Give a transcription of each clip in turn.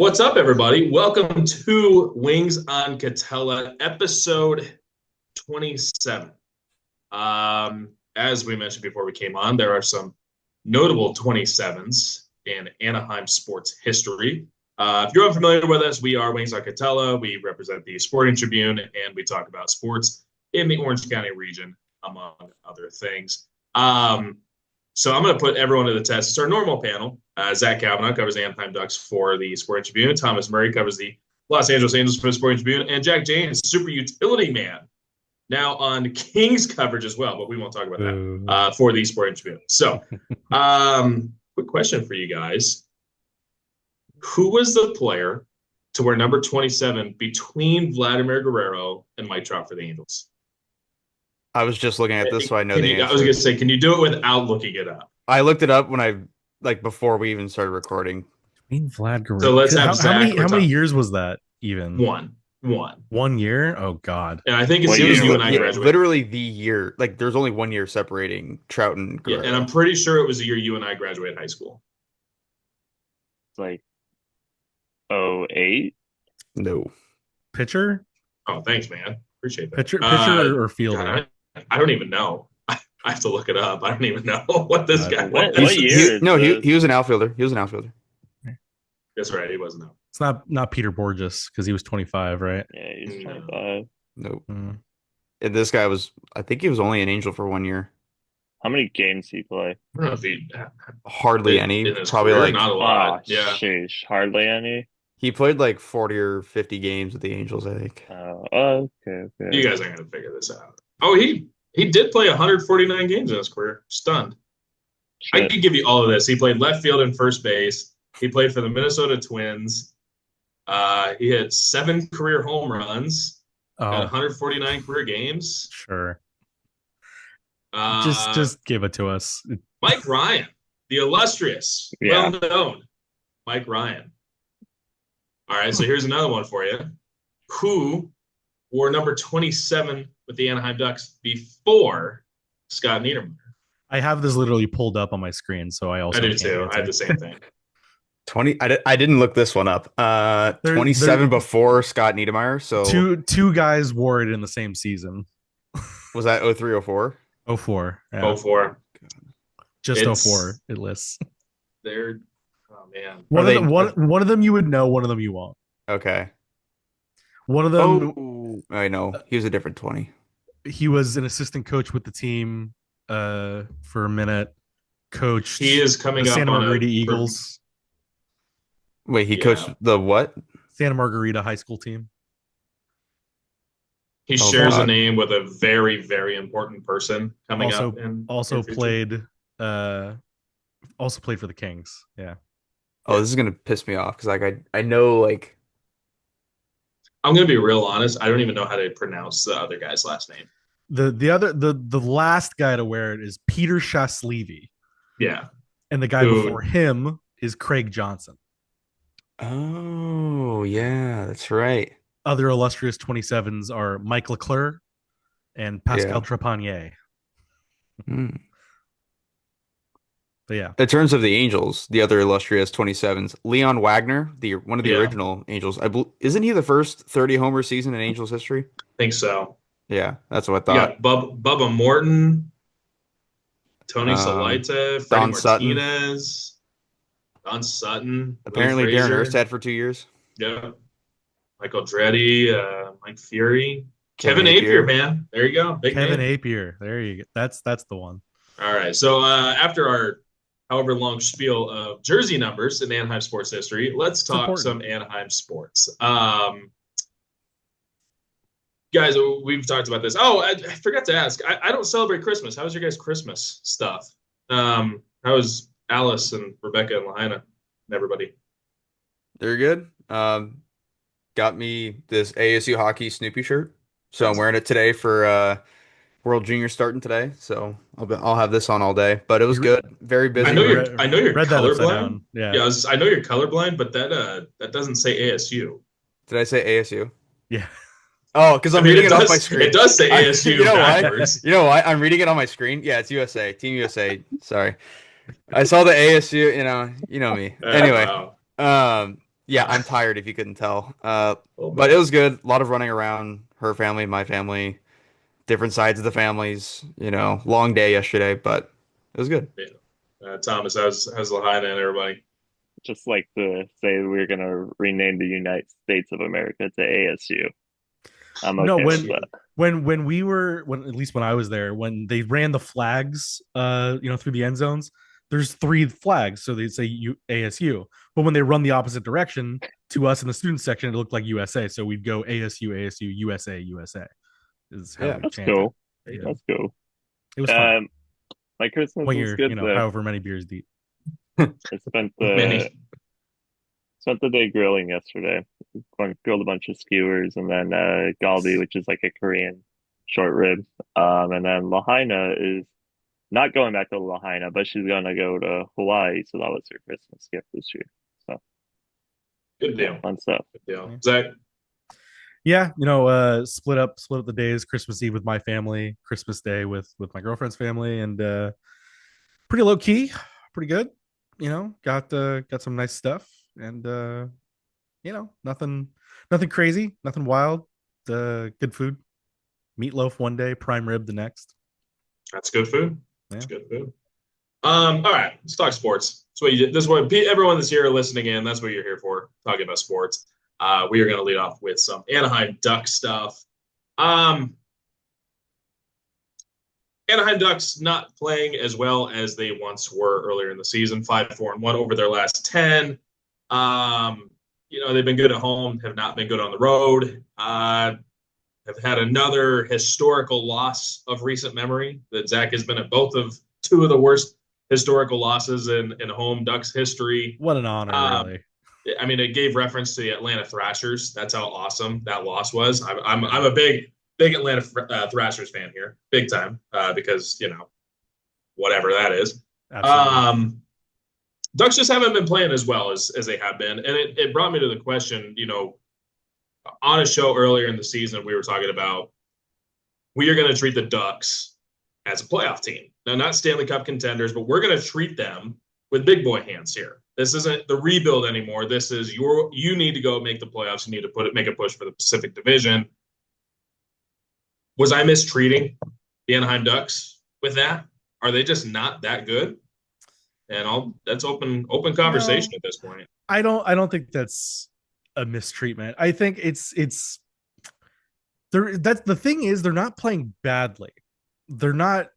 What's up, everybody? Welcome to Wings on Katella, episode 27. As we mentioned before we came on, there are some notable 27s in Anaheim sports history. If you're unfamiliar with us, we are Wings on Katella. We represent the Sporting Tribune, and we talk about sports in the Orange County region, among other things. So I'm going to put everyone to the test. It's our normal panel. Zach Cavanagh covers the Anaheim Ducks for the Sporting Tribune. Thomas Murray covers the Los Angeles Angels for the Sporting Tribune. And Jack James, super utility man, now on Kings coverage as well, but we won't talk about that for the Sporting Tribune. So quick question for you guys. Who was the player to wear number 27 between Vladimir Guerrero and Mike Trout for the Angels? I was just looking at this, so I know the answer. I was going to say, can you do it without looking it up? I looked it up when before we even started recording. Between Vlad Guerrero. So let's have how many years was that even? One. 1 year? Oh, God. And I think it's you and I graduated. Literally the year. Like, there's only 1 year separating Trout and Guerrero. Yeah, and I'm pretty sure it was the year you and I graduated high school. It's like 08? No. Pitcher? Oh, thanks, man. Appreciate that. Pitcher or fielder? God, I don't even know. I have to look it up. I don't even know what this guy was. What year? He was an outfielder. He was an outfielder. That's right. He wasn't out. It's not Peter Borges because he was 25, right? Yeah, he's 25. Nope. And this guy I think he was only an Angel for 1 year. How many games did he play? I don't know if he hardly any. Probably career, like not a lot. Yeah. Sheesh, hardly any. He played like 40 or 50 games with the Angels, I think. Okay. You guys aren't gonna figure this out. Oh, he did play 149 games in his career. Stunned. Shit. I could give you all of this. He played left field and first base. He played for the Minnesota Twins. He had 7 career home runs and 149 career games. Sure. Just give it to us. Mike Ryan, the illustrious, well-known Mike Ryan. All right, so here's another one for you. Who wore number 27 with the Anaheim Ducks before Scott Niedermayer? I have this literally pulled up on my screen, so I do too. I had the same thing. 20. I didn't look this one up. 27 before Scott Niedermayer. So two guys wore it in the same season. Was that 03, 04? 04. Yeah. 04. Just 04. It lists. They're man. One of them you would know. One of them you won't. Okay. One of them. I know. He was a different 20. He was an assistant coach with the team for a minute. Coached. He is coming the up Santa on Margarita Eagles. Wait, he coached the what? Santa Margarita high school team. He shares a name with a very, very important person coming up. Also played for the Kings. Yeah. Oh, this is gonna piss me off because I know like. I'm gonna be real honest. I don't even know how to pronounce the other guy's last name. The last guy to wear it is Peter Shaslevy. Yeah. And the guy before him is Craig Johnson. Oh yeah, that's right. Other illustrious 27s are Mike Leclerc and Pascal Trepanier. But yeah. In terms of the Angels, the other illustrious 27s, Leon Wagner, one of the original Angels. Isn't he the first 30 homer season in Angels history? I think so. Yeah, that's what I thought. Bubba Morton, Tony Salaita, Freddie Martinez, Don Sutton. Apparently Darren Erstad for 2 years. Yeah. Michael Andretti, Mike Fury, Kevin Appier, man. There you go. Kevin Appier. There you go. That's the one. All right. So after our however long spiel of jersey numbers in Anaheim sports history, let's talk some Anaheim sports. Guys, we've talked about this. Oh, I forgot to ask. I don't celebrate Christmas. How was your guys' Christmas stuff? How was Alice and Rebecca and Lahaina and everybody? They're good. Got me this ASU hockey Snoopy shirt, so I'm wearing it today for World Junior starting today. So I'll have this on all day. But it was good. Very busy. I know you're colorblind. Yeah, I know you're colorblind, but that doesn't say ASU. Did I say ASU? Yeah. Oh, because I'm reading it off my screen. It does say ASU. You know backwards. You know what? I'm reading it on my screen. Yeah, it's USA. Team USA. Sorry. I saw the ASU, you know me. Anyway. Wow. Yeah, I'm tired if you couldn't tell. Well, But it was good. A lot of running around. Her family, my family, different sides of the families. Long day yesterday, but it was good. yeah. Thomas, how's Lahaina and everybody? Just like to say we're gonna rename the United States of America to ASU. I'm No, okay with that. when we were at least when I was there, when they ran the flags through the end zones, there's 3 flags, so they say ASU. But when they run the opposite direction to us in the student section, it looked like USA. So we'd go ASU, ASU, USA, USA is how Yeah. we That's chanted. cool. Yeah. That's cool. It was fun. My Christmas When was you're, good though. however many beers deep. I spent Many. spent the day grilling yesterday. Grilled a bunch of skewers and then galbi, which is like a Korean short rib. And then Lahaina is not going back to Lahaina, but she's gonna go to Hawaii, so that was her Christmas gift this year. So Good deal. fun stuff. Good deal. Yeah. Zach? Yeah, split up the days. Christmas Eve with my family, Christmas Day with my girlfriend's family, and pretty low key, pretty good. Got some nice stuff, and nothing crazy, nothing wild. Good food. Meatloaf one day, prime rib the next. That's good food. That's Yeah. good food. All right, let's talk sports. That's what you did. This is what everyone that's here listening in. That's what you're here for. Talking about sports. We are going to lead off with some Anaheim Ducks stuff. Anaheim Ducks not playing as well as they once were earlier in the season. 5-4-1 over their last 10. They've been good at home, have not been good on the road. Have had another historical loss of recent memory. That Zach has been at both of 2 of the worst historical losses in home Ducks history. What an honor, really. I mean, it gave reference to the Atlanta Thrashers. That's how awesome that loss was. I'm a big Atlanta Thrashers fan here, big time, because whatever that is. Absolutely. Ducks just haven't been playing as well as they have been, and it brought me to the question. On a show earlier in the season, we were talking about we are going to treat the Ducks as a playoff team. Now, not Stanley Cup contenders, but we're going to treat them with big boy hands here. This isn't the rebuild anymore. This is you need to go make the playoffs. You need to make a push for the Pacific Division. Was I mistreating the Anaheim Ducks with that? Are they just not that good? And that's open conversation at this point. I don't think that's a mistreatment. I think it's that's the thing is they're not playing badly. They're not,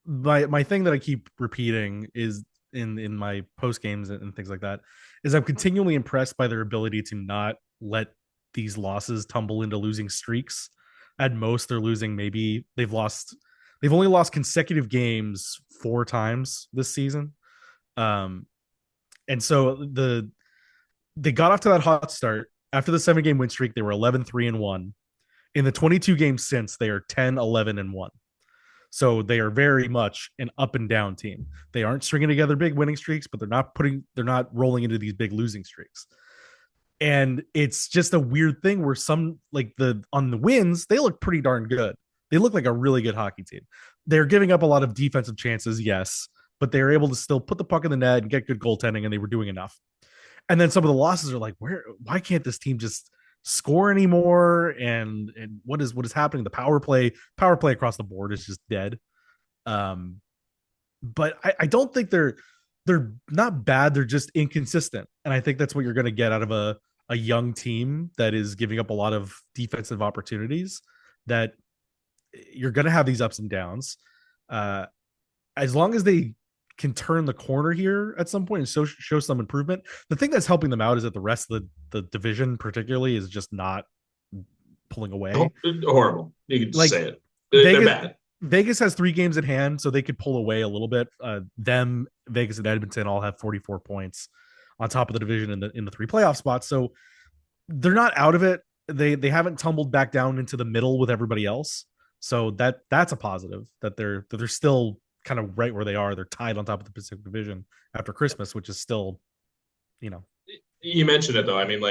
my thing that I keep repeating is in my post games and things like that is I'm continually impressed by their ability to not let these losses tumble into losing streaks. At most, they're losing they've only lost consecutive games 4 times this season. And so they got off to that hot start. After the 7-game win streak, they were 11-3-1. In the 22 games since, they are 10-11-1. So they are very much an up and down team. They aren't stringing together big winning streaks, but they're not rolling into these big losing streaks. And it's just a weird thing where on the wins, they look pretty darn good. They look like a really good hockey team. They're giving up a lot of defensive chances, yes, but they're able to still put the puck in the net and get good goaltending, and they were doing enough. And then some of the losses are like, why can't this team just score anymore? And what is happening? The power play across the board is just dead. But I don't think they're not bad. They're just inconsistent. And I think that's what you're going to get out of a young team that is giving up a lot of defensive opportunities, that you're going to have these ups and downs. As long as they can turn the corner here at some point and show some improvement. The thing that's helping them out is that the rest of the division particularly is just not pulling away. Horrible. You can just say it. They're bad. Vegas has 3 games in hand, so they could pull away a little bit. Vegas and Edmonton all have 44 points on top of the division in the 3 playoff spots. So they're not out of it. They haven't tumbled back down into the middle with everybody else. So that's a positive that they're still kind of right where they are. They're tied on top of the Pacific Division after Christmas, which is still, You mentioned it though. I mean,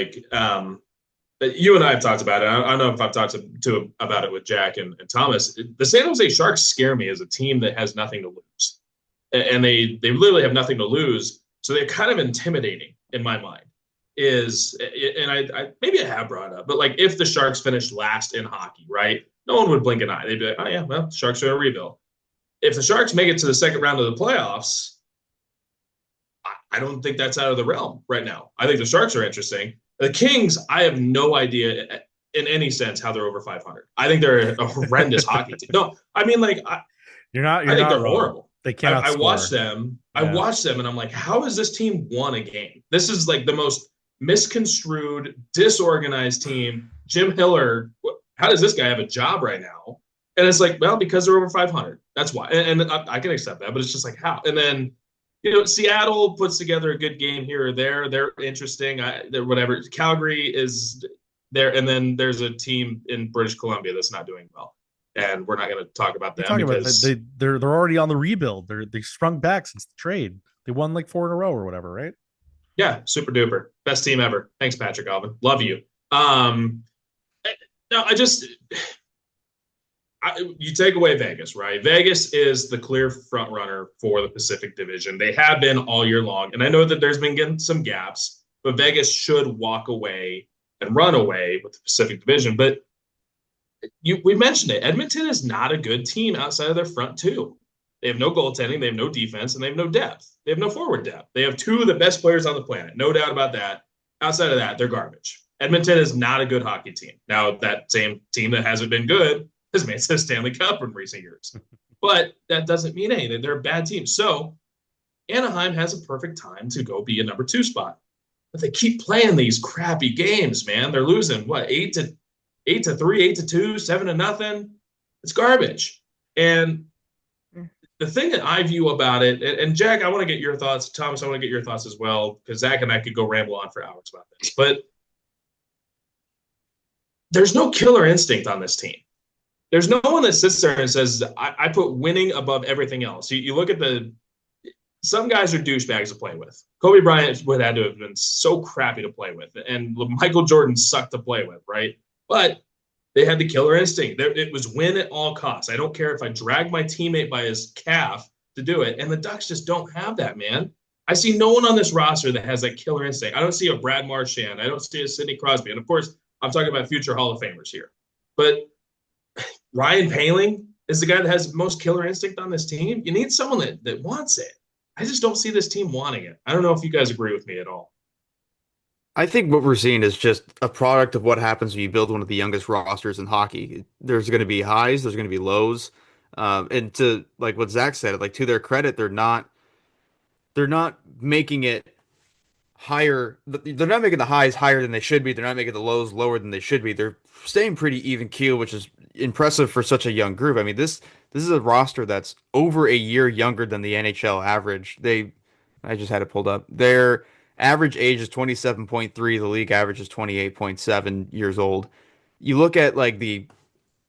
you and I have talked about it. I don't know if I've talked about it with Jack and Thomas. The San Jose Sharks scare me as a team that has nothing to lose, and they literally have nothing to lose. So they're kind of intimidating in my mind. is, and I maybe I have brought it up, but like if the Sharks finished last in hockey, right? No one would blink an eye. They'd be like, oh yeah, well, the Sharks are in a rebuild. If the Sharks make it to the second round of the playoffs, I don't think that's out of the realm right now. I think the Sharks are interesting. The Kings, I have no idea in any sense how they're over 500. I think they're a horrendous hockey team. No, I mean, like, I think they're horrible. They cannot I score. watch them. Yeah. I watch them, and I'm like, how has this team won a game? This is like the most misconstrued, disorganized team. Jim Hiller, how does this guy have a job right now? And it's like, well, because they're over 500. That's why. And I can accept that, but it's just like, how? And then, Seattle puts together a good game here or there. They're interesting. They're whatever. Calgary is there. And then there's a team in British Columbia that's not doing well. And we're not going to talk about them because they're already on the rebuild. They sprung back since the trade. They won like 4 in a row or whatever, right? Yeah, super duper. Best team ever. Thanks, Patrick Alvin. Love you. No, you take away Vegas, right? Vegas is the clear front runner for the Pacific Division. They have been all year long. And I know that there's been some gaps, but Vegas should walk away and run away with the Pacific Division. But we mentioned it. Edmonton is not a good team outside of their front two. They have no goaltending, they have no defense, and they have no depth. They have no forward depth. They have 2 of the best players on the planet. No doubt about that. Outside of that, they're garbage. Edmonton is not a good hockey team. Now, that same team that hasn't been good has made the Stanley Cup in recent years. But that doesn't mean anything. They're a bad team. So Anaheim has a perfect time to go be a number 2 spot. But they keep playing these crappy games, man. They're losing, 8-3, 8-2, 7-0. It's garbage. And the thing that I view about it, and Jack, I want to get your thoughts. Thomas, I want to get your thoughts as well, because Zach and I could go ramble on for hours about this. But there's no killer instinct on this team. There's no one that sits there and says, I put winning above everything else. You look at some guys are douchebags to play with. Kobe Bryant would have to have been so crappy to play with. And Michael Jordan sucked to play with, right? But they had the killer instinct. It was win at all costs. I don't care if I drag my teammate by his calf to do it. And the Ducks just don't have that, man. I see no one on this roster that has that killer instinct. I don't see a Brad Marchand. I don't see a Sidney Crosby. And, of course, I'm talking about future Hall of Famers here. But Ryan Poehling is the guy that has the most killer instinct on this team. You need someone that wants it. I just don't see this team wanting it. I don't know if you guys agree with me at all. I think what we're seeing is just a product of what happens when you build one of the youngest rosters in hockey. There's going to be highs, there's going to be lows, and to like what Zach said, like to their credit, they're not making it higher. They're not making the highs higher than they should be. They're not making the lows lower than they should be. They're staying pretty even keel, which is impressive for such a young group. I mean, this is a roster that's over a year younger than the NHL average. I just had it pulled up. Their average age is 27.3. The league average is 28.7 years old. You look at like the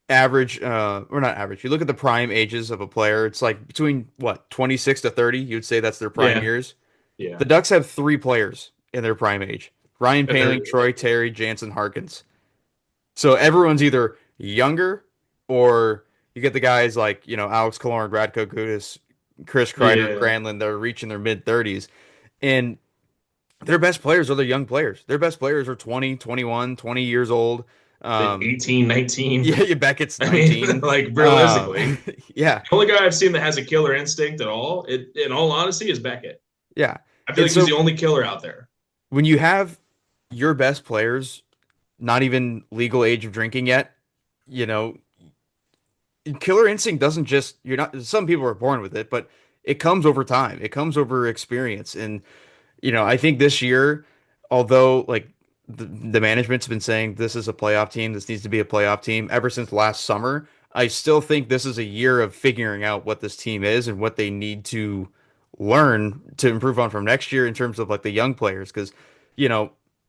average, or not average. You look at the prime ages of a player. It's like between 26 to 30. You'd say that's their prime years. Yeah. The Ducks have 3 players in their prime age: Ryan Poehling, Troy Terry, Jansen Harkins. So everyone's either younger, or you get the guys like Alex Killorn, Radko Gudas, Chris Kreider, Granlund. They're reaching their mid-30s, and their best players are the young players. Their best players are 20, 21, 20 years old. 18, 19. Yeah, Beckett's 19. I mean, like, realistically. Yeah. The only guy I've seen that has a killer instinct at all, in all honesty, is Beckett. Yeah. I feel like he's the only killer out there. When you have your best players not even legal age of drinking yet, killer instinct doesn't just, some people are born with it, but it comes over time. It comes over experience. And, I think this year, although like the management's been saying this is a playoff team, this needs to be a playoff team ever since last summer, I still think this is a year of figuring out what this team is and what they need to learn to improve on from next year in terms of like the young players. Because,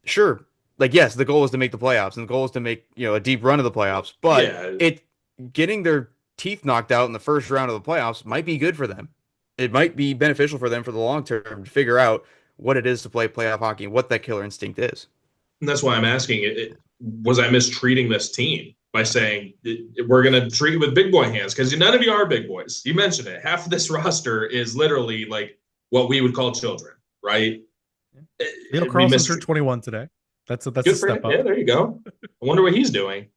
sure, like, yes, the goal is to make the playoffs and the goal is to make, a deep run of the playoffs, but getting their teeth knocked out in the first round of the playoffs might be good for them. It might be beneficial for them for the long term to figure out what it is to play playoff hockey and what that killer instinct is. And that's why I'm asking, was I mistreating this team by saying we're going to treat it with big boy hands? Because none of you are big boys. You mentioned it. Half of this roster is literally like what we would call children, right? Leo Carlson turned 21 today. That's a step up. Yeah, there you go. I wonder what he's doing.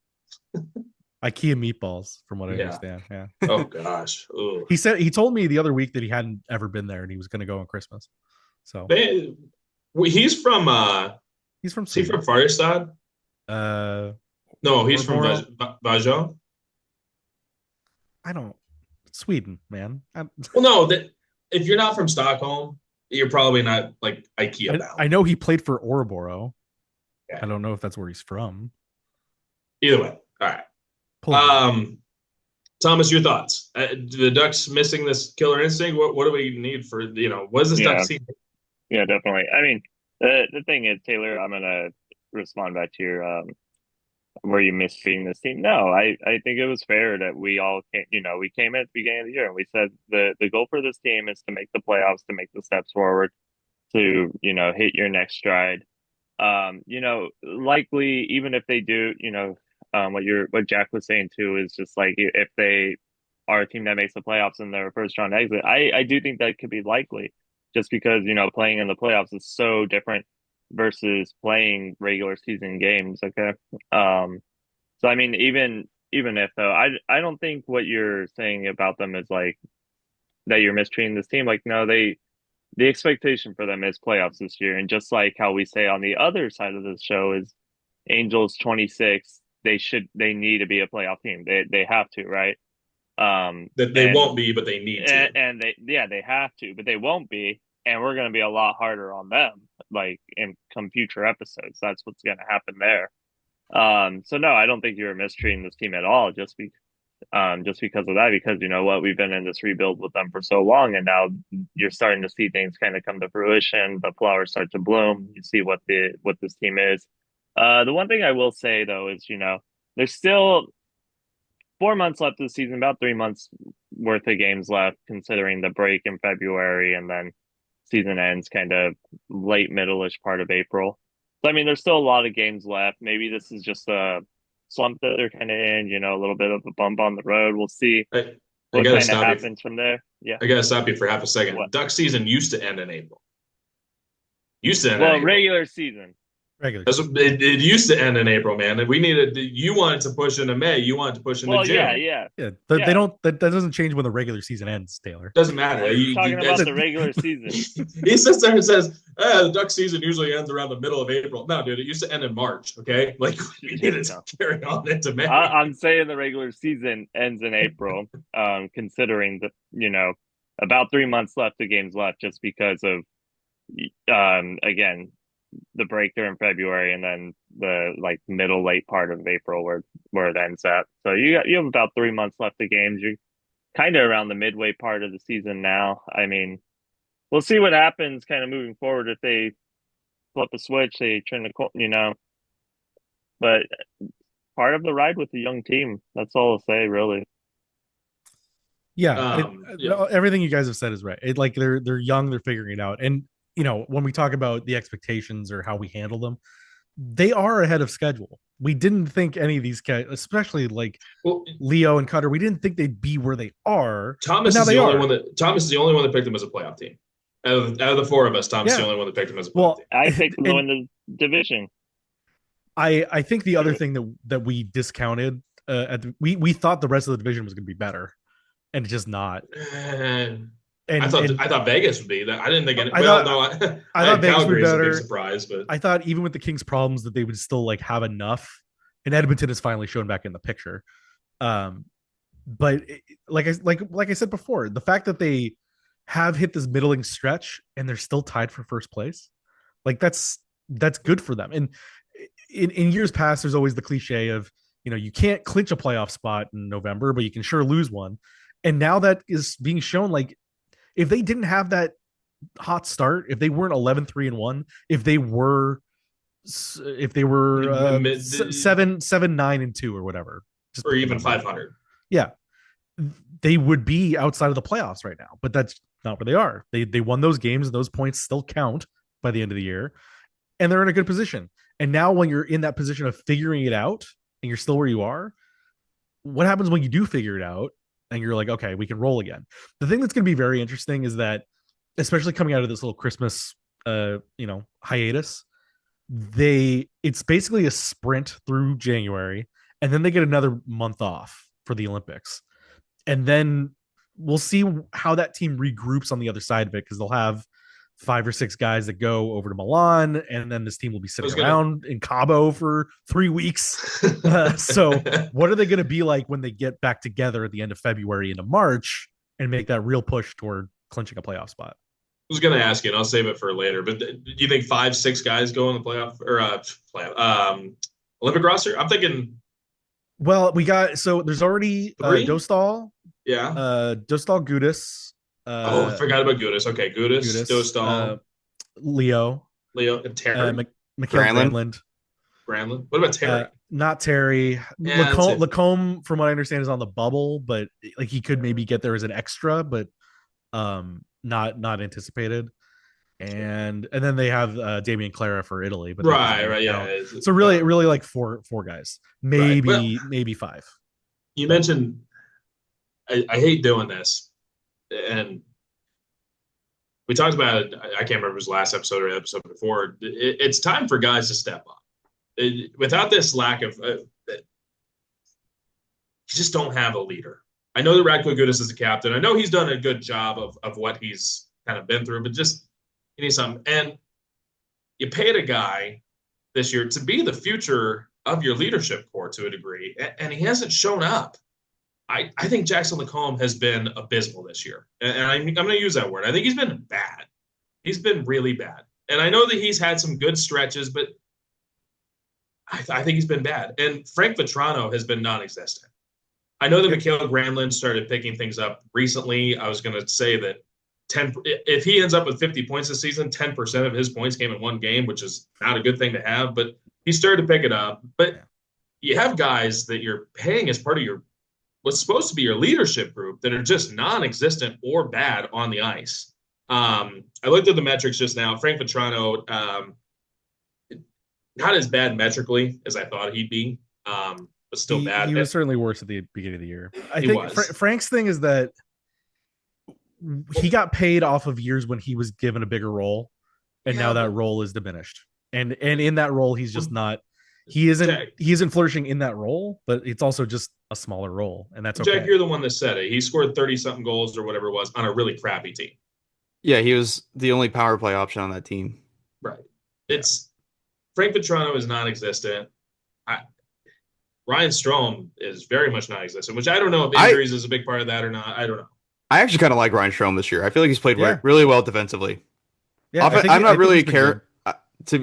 IKEA meatballs, from what I understand. Yeah. Oh gosh. Ugh. He told me the other week that he hadn't ever been there and he was going to go on Christmas. So he's from Sweden. He from Farstad? No, he's from Vajon. Sweden, man. Well, no, if you're not from Stockholm, you're probably not like IKEA bound. I know he played for Orebro. Okay. I don't know if that's where he's from. Either way, all right. Thomas, your thoughts? The Ducks missing this killer instinct. What do we need for what is this Ducks team? Yeah, definitely. I mean, the thing is, Taylor, I'm gonna respond back to your were you missing this team? No, I think it was fair that we all came, we came at the beginning of the year and we said the goal for this team is to make the playoffs, to make the steps forward, to, hit your next stride. Likely, even if they do, what Jack was saying too is just like if they are a team that makes the playoffs in their first round exit, I do think that could be likely just because, playing in the playoffs is so different versus playing regular season games. Okay. So I mean, even if though, I don't think what you're saying about them is like that you're mistreating this team. Like, no, the expectation for them is playoffs this year. And just like how we say on the other side of this show is Angels 26, they need to be a playoff team. They have to, right? That they won't be, but they need to. And they have to, but they won't be. And we're going to be a lot harder on them, like in come future episodes. That's what's going to happen there. So no, I don't think you're mistreating this team at all, just because of that. Because you know what, we've been in this rebuild with them for so long, and now you're starting to see things kind of come to fruition. The flowers start to bloom. You see what this team is. The one thing I will say though is, there's still 4 months left of the season, about 3 months worth of games left, considering the break in February, and then season ends kind of late middle-ish part of April. So, I mean, there's still a lot of games left. Maybe this is just a slump that they're kind of in, a little bit of a bump on the road. We'll see what kind of happens from there. Yeah. I got to stop you for half a second. Duck season used to end in April. Regular season. It used to end in April, man. And you wanted to push into May. You wanted to push into June. Yeah. They don't. That doesn't change when the regular season ends, Taylor. Doesn't matter. You're talking about the regular season. He sits there and says, "The Duck season usually ends around the middle of April." No, dude, it used to end in March. Okay, like we needed to carry on into May. I'm saying the regular season ends in April, considering that about 3 months left of games left, just because of again, the break there in February, and then the late part of April where it ends at. So you have about 3 months left of games. You're kind of around the midway part of the season now. I mean, we'll see what happens kind of moving forward. If they flip a switch, they turn the but part of the ride with the young team. That's all I'll say, really. Yeah, everything you guys have said is right. They're young, they're figuring it out, and when we talk about the expectations or how we handle them, they are ahead of schedule. We didn't think any of these guys, especially Leo and Cutter, we didn't think they'd be where they are. Thomas is the only one that picked them as a playoff team. Out of the four of us, Thomas is the only one that picked them as a playoff team. I picked them to win the division. I think the other thing that we discounted, we thought the rest of the division was going to be better, and it's just not. I thought Vegas would be that. I didn't think any. I thought Vegas would be better. A big surprise, but I thought even with the Kings' problems that they would still have enough. And Edmonton is finally shown back in the picture. But like I said before, the fact that they have hit this middling stretch and they're still tied for first place, that's good for them. And in years past, there's always the cliche of you can't clinch a playoff spot in November, but you can sure lose one. And now that is being shown. If they didn't have that hot start, if they weren't 11-3-1, if they were 7-9-2 or whatever, or even 500, yeah, they would be outside of the playoffs right now. But that's not where they are. They won those games, and those points still count by the end of the year, and they're in a good position. And now, when you're in that position of figuring it out, and you're still where you are, what happens when you do figure it out? And you're like, okay, we can roll again. The thing that's going to be very interesting is that, especially coming out of this little Christmas hiatus, it's basically a sprint through January, and then they get another month off for the Olympics. And then we'll see how that team regroups on the other side of it, because they'll have 5 or 6 guys that go over to Milan, and then this team will be sitting around in Cabo for 3 weeks. So what are they going to be like when they get back together at the end of February into March and make that real push toward clinching a playoff spot? I was going to ask you, and I'll save it for later, but do you think 5, 6 guys go in the playoff or Olympic roster? I'm thinking. Well, there's already Dostal. Yeah. Dostal, Gudis. I forgot about Gudis. Okay, Gudis, Dostal, Leo, and Terry. Granlund. What about Terry? Not Terry. Yeah, Lacombe, from what I understand, is on the bubble, but like he could maybe get there as an extra, but not anticipated. And then they have Damian Clara for Italy, but right, yeah. So really like four guys, maybe 5. You mentioned I hate doing this, and we talked about it. I can't remember if it was last episode or the episode before. It's time for guys to step up. Without this lack of, you just don't have a leader. I know that Radko Gudas is the captain. I know he's done a good job of what he's kind of been through, but just you need something. And you paid a guy this year to be the future of your leadership core to a degree, and he hasn't shown up. I think Jackson Lacombe has been abysmal this year. And I'm going to use that word. I think he's been bad. He's been really bad. And I know that he's had some good stretches, but I think he's been bad. And Frank Vetrano has been non-existent. I know that Mikael Granlund started picking things up recently. I was going to say that if he ends up with 50 points this season, 10% of his points came in one game, which is not a good thing to have. But he started to pick it up. But you have guys that you're paying as part of what's supposed to be your leadership group that are just non-existent or bad on the ice. I looked at the metrics just now. Frank Vetrano, not as bad metrically as I thought he'd be, but still bad. He was certainly worse at the beginning of the year. I think Frank's thing is that he got paid off of years when he was given a bigger role, and now that role is diminished. And in that role, he's just not. He isn't flourishing in that role, but it's also just a smaller role, and that's okay. Jack, you're the one that said it. He scored 30-something goals or whatever it was on a really crappy team. Yeah, he was the only power play option on that team. Right. Frank Vetrano is non-existent. Ryan Strome is very much non-existent, which I don't know if injuries is a big part of that or not. I don't know. I actually kind of like Ryan Strome this year. I feel like he's played really well defensively. Yeah, I'm not really care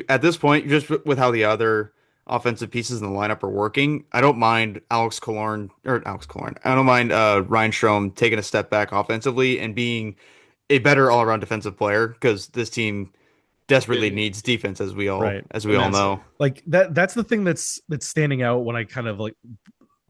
at this point, just with how the other offensive pieces in the lineup are working. I don't mind Alex Killorn. I don't mind Ryan Strome taking a step back offensively and being a better all-around defensive player, because this team desperately needs defense, as we all know. Like that's the thing that's standing out when I kind of like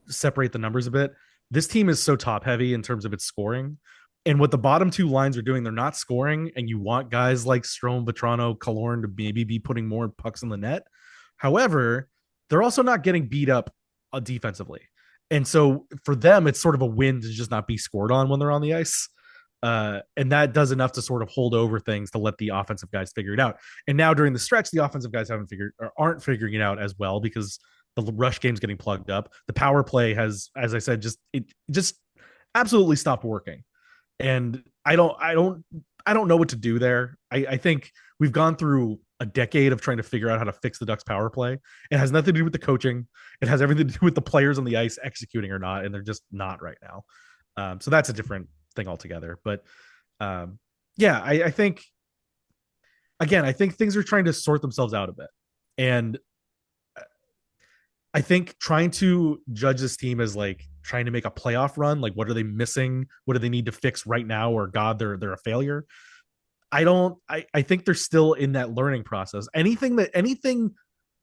separate the numbers a bit. This team is so top heavy in terms of its scoring, and what the bottom 2 lines are doing, they're not scoring, and you want guys like Strome, Vetrano, Killorn to maybe be putting more pucks in the net. However, they're also not getting beat up defensively. And so for them, it's sort of a win to just not be scored on when they're on the ice. And that does enough to sort of hold over things to let the offensive guys figure it out. And now during the stretch, the offensive guys aren't figuring it out as well, because the rush game's getting plugged up. The power play has, as I said, just absolutely stopped working. And I don't know what to do there. I think we've gone through a decade of trying to figure out how to fix the Ducks power play. It has nothing to do with the coaching. It has everything to do with the players on the ice executing or not. And they're just not right now. So that's a different thing altogether. But I think things are trying to sort themselves out a bit. And I think trying to judge this team as like trying to make a playoff run, like what are they missing? What do they need to fix right now? Or God, they're a failure. I think they're still in that learning process. Anything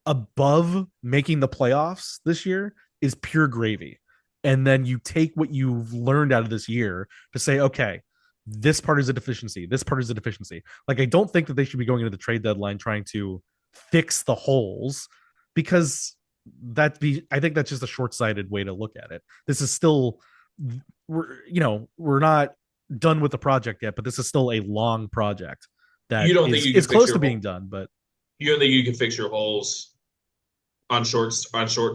above making the playoffs this year is pure gravy. And then you take what you've learned out of this year to say, okay, this part is a deficiency. This part is a deficiency. Like, I don't think that they should be going into the trade deadline trying to fix the holes, because I think that's just a short-sighted way to look at it. This is still, we're not done with the project yet, but this is still a long project. that You don't think you can is fix close your to being hole? done, but You don't think you can fix your holes on short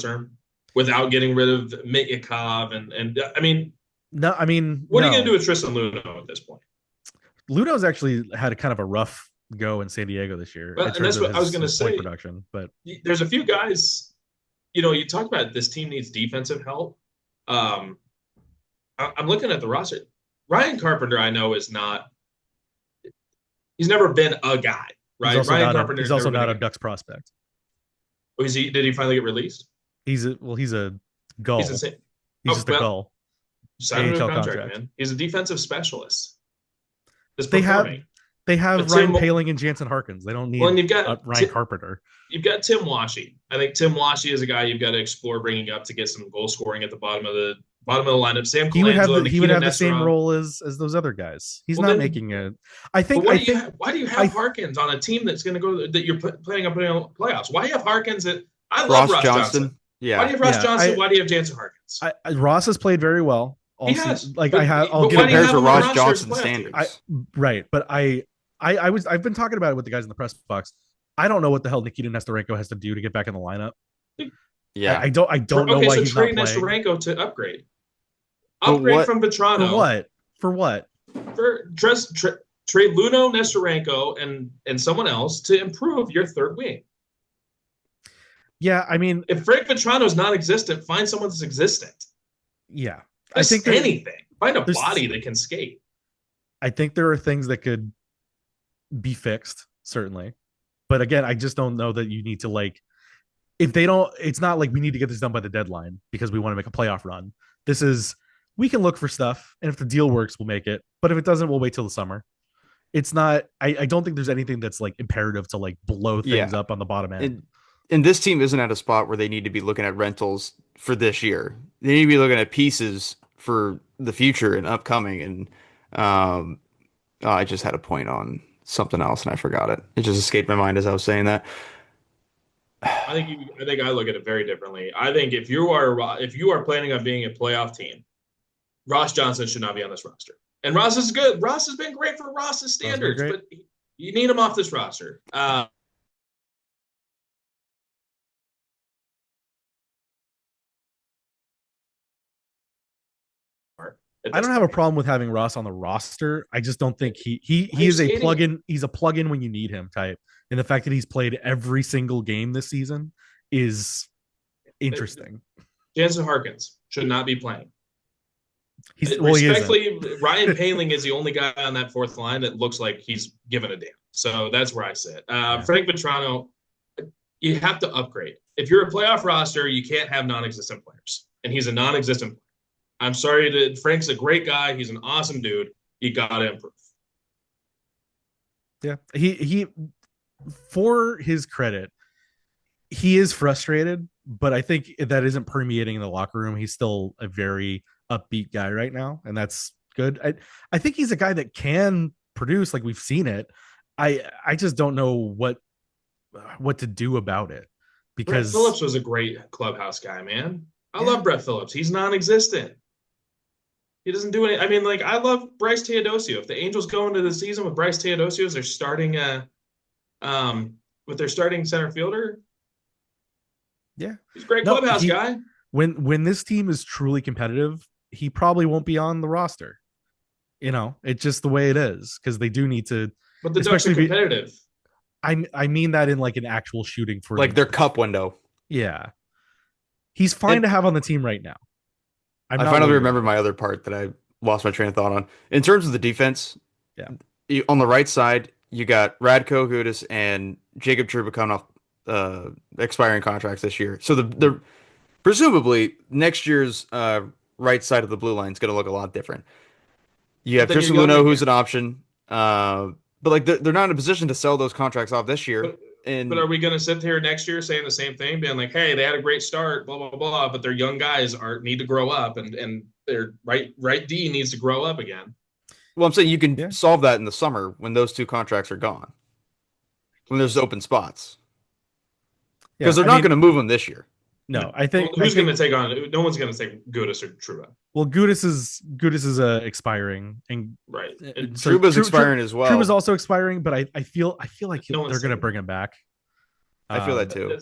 term without getting rid of Mitkov and I mean, no, I mean, what are you no. going to do with Tristan Luno at this point? Luno's actually had a kind of a rough go in San Diego this year Well, in and terms that's of what I was going to his point say. production, but There's a few guys, you talk about this team needs defensive help. I'm looking at the roster. Ryan Carpenter, I know, is not. He's never been a guy, right? Ryan Carpenter. He's also not a Ducks prospect. Oh, is he? Did he finally get released? He's a gull. He's He's a, just a gull. Sign him to a AHL contract, man. He's a defensive specialist. They have Ryan Poehling and Jansen Harkins. They don't need and you've got Ryan Carpenter. You've got Tim Washy. I think Tim Washy is a guy you've got to explore bringing up to get some goal scoring at the bottom of the lineup. Sam He would have the Nesterov. same role as those other guys. He's not making it. I think. Why do you have Harkins on a team that's going to go that you're planning on putting on playoffs? Why do you have Harkins? I love Ross Johnson. Yeah. Why do you have Ross Johnson? Why do you have Jansen Harkins? Ross has played very well. He has. I'll compare to Ross Johnson standards. Right, but I've been talking about it with the guys in the press box. I don't know what the hell Nikita Nesterenko has to do to get back in the lineup. Yeah, I don't know why he's not playing. Nesterenko to upgrade. Upgrade from Vetrano. For what? For trade Luno, Nesterenko, and someone else to improve your third wing. Yeah, I mean, if Frank Vetrano's non-existent, find someone that's existent. Yeah, I think anything. Find a body that can skate. I think there are things that could be fixed, certainly. But again, I just don't know that you need to if they don't, it's not like we need to get this done by the deadline because we want to make a playoff run. This is, we can look for stuff, and if the deal works, we'll make it. But if it doesn't, we'll wait till the summer. It's not, I don't think there's anything that's imperative to blow things up on the bottom end. And this team isn't at a spot where they need to be looking at rentals for this year. They need to be looking at pieces for the future and upcoming. And I just had a point on something else and I forgot it. It just escaped my mind as I was saying that. I think I look at it very differently. I think if you are planning on being a playoff team, Ross Johnson should not be on this roster. And Ross is good. Ross has been great for Ross's standards, but you need him off this roster. I don't have a problem with having Ross on the roster. I just don't think he is a plug-in. He's a plug-in when you need him type. And the fact that he's played every single game this season is interesting. Jansen Harkins should not be playing. Respectfully, Ryan Poehling is the only guy on that fourth line that looks like he's given a damn. So that's where I sit. Frank Vetrano, you have to upgrade. If you're a playoff roster, you can't have non-existent players. And he's a non-existent player. I'm sorry Frank's a great guy. He's an awesome dude. You got to improve. Yeah. He for his credit, he is frustrated, but I think that isn't permeating in the locker room. He's still a very upbeat guy right now, and that's good. I think he's a guy that can produce, we've seen it. I just don't know what to do about it, because Brett Phillips was a great clubhouse guy, man. I love Brett Phillips. He's non-existent. He doesn't do any. I mean, I love Bryce Teodosio. If the Angels go into the season with Bryce Teodosio as their starting, with their starting center fielder, yeah, he's a great clubhouse guy. When this team is truly competitive, he probably won't be on the roster. It's just the way it is, because they do need to. But the Ducks are competitive. I mean that in an actual shooting for their cup window. Yeah, he's fine to have on the team right now. I finally remembered my other part that I lost my train of thought on. In terms of the defense, on the right side, you got Radko Gudas and Jacob Trouba coming off expiring contracts this year. So the presumably next year's right side of the blue line is going to look a lot different. You have Tristan Luno, who's an option, but they're not in a position to sell those contracts off this year. But are we going to sit here next year saying the same thing, being like, hey, they had a great start, blah, blah, blah, but their young guys need to grow up, and their right D needs to grow up again? Well, I'm saying you can solve that in the summer when those two contracts are gone, when there's open spots. Because they're not going to move them this year. No, I think who's going to take on? No one's going to take Gudis or Truba. Well, Gudis is expiring, and right. And so Truba's expiring as well. Truba's also expiring, but I feel like they're going to bring him back. I feel that too.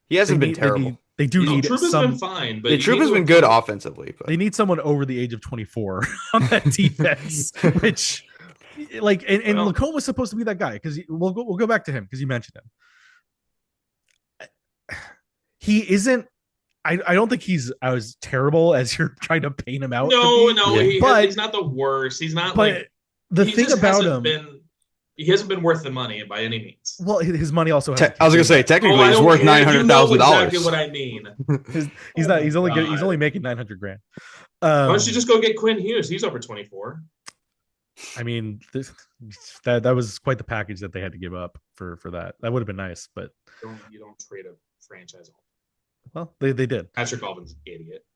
He hasn't been terrible. They do need Truba's been fine, but Truba's been good offensively. But they need someone over the age of 24 on that defense, which, like, and Lacombe was supposed to be that guy because we'll go back to him because you mentioned him. He isn't. I don't think he's as terrible as you're trying to paint him out. No, he's not the worst. He's not. But the thing about him. He hasn't been worth the money by any means. Well, his money also. I was gonna say technically he's worth $900,000. Exactly what I mean. He's not. He's only making $900,000. Why don't you just go get Quinn Hughes? He's over 24. I mean, that was quite the package that they had to give up for that. That would have been nice, but you don't trade a franchise. Well, they did. Patrick Alvin's an idiot.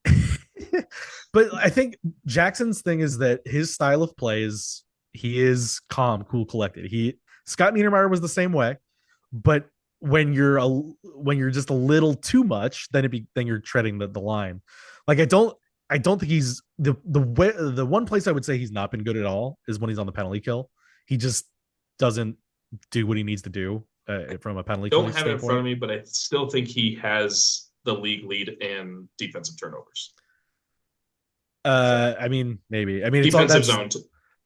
But I think Jackson's thing is that his style of play is. He is calm, cool, collected. Scott Niedermayer was the same way, but when you're just a little too much, then you're treading the line. Like I don't think he's the one place I would say he's not been good at all is when he's on the penalty kill. He just doesn't do what he needs to do from a penalty kill. Don't have it in front of me, but I still think he has the league lead in defensive turnovers. I mean, maybe. I mean, defensive zone.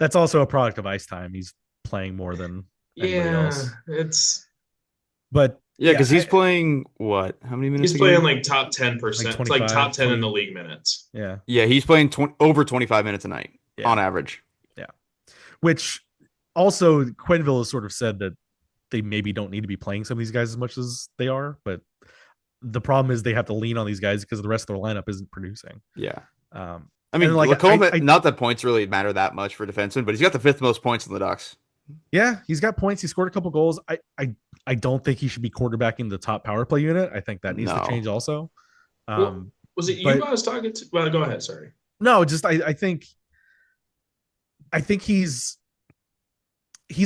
That's also a product of ice time. He's playing more than anybody else. But because he's playing what? How many minutes? He's playing like top 10%. Like top 10 in the league minutes. Yeah. Yeah, he's playing over 25 minutes a night on average. Yeah. Which also Quenneville has sort of said that they maybe don't need to be playing some of these guys as much as they are, but the problem is they have to lean on these guys because the rest of their lineup isn't producing. Yeah. I mean, Lacombe, not that points really matter that much for defensemen, but he's got the 5th most points in the Ducks. Yeah, he's got points. He scored a couple goals. I don't think he should be quarterbacking the top power play unit. I think that needs to change also. Was it you I was talking to? Well, go ahead. Sorry. No, just I think he's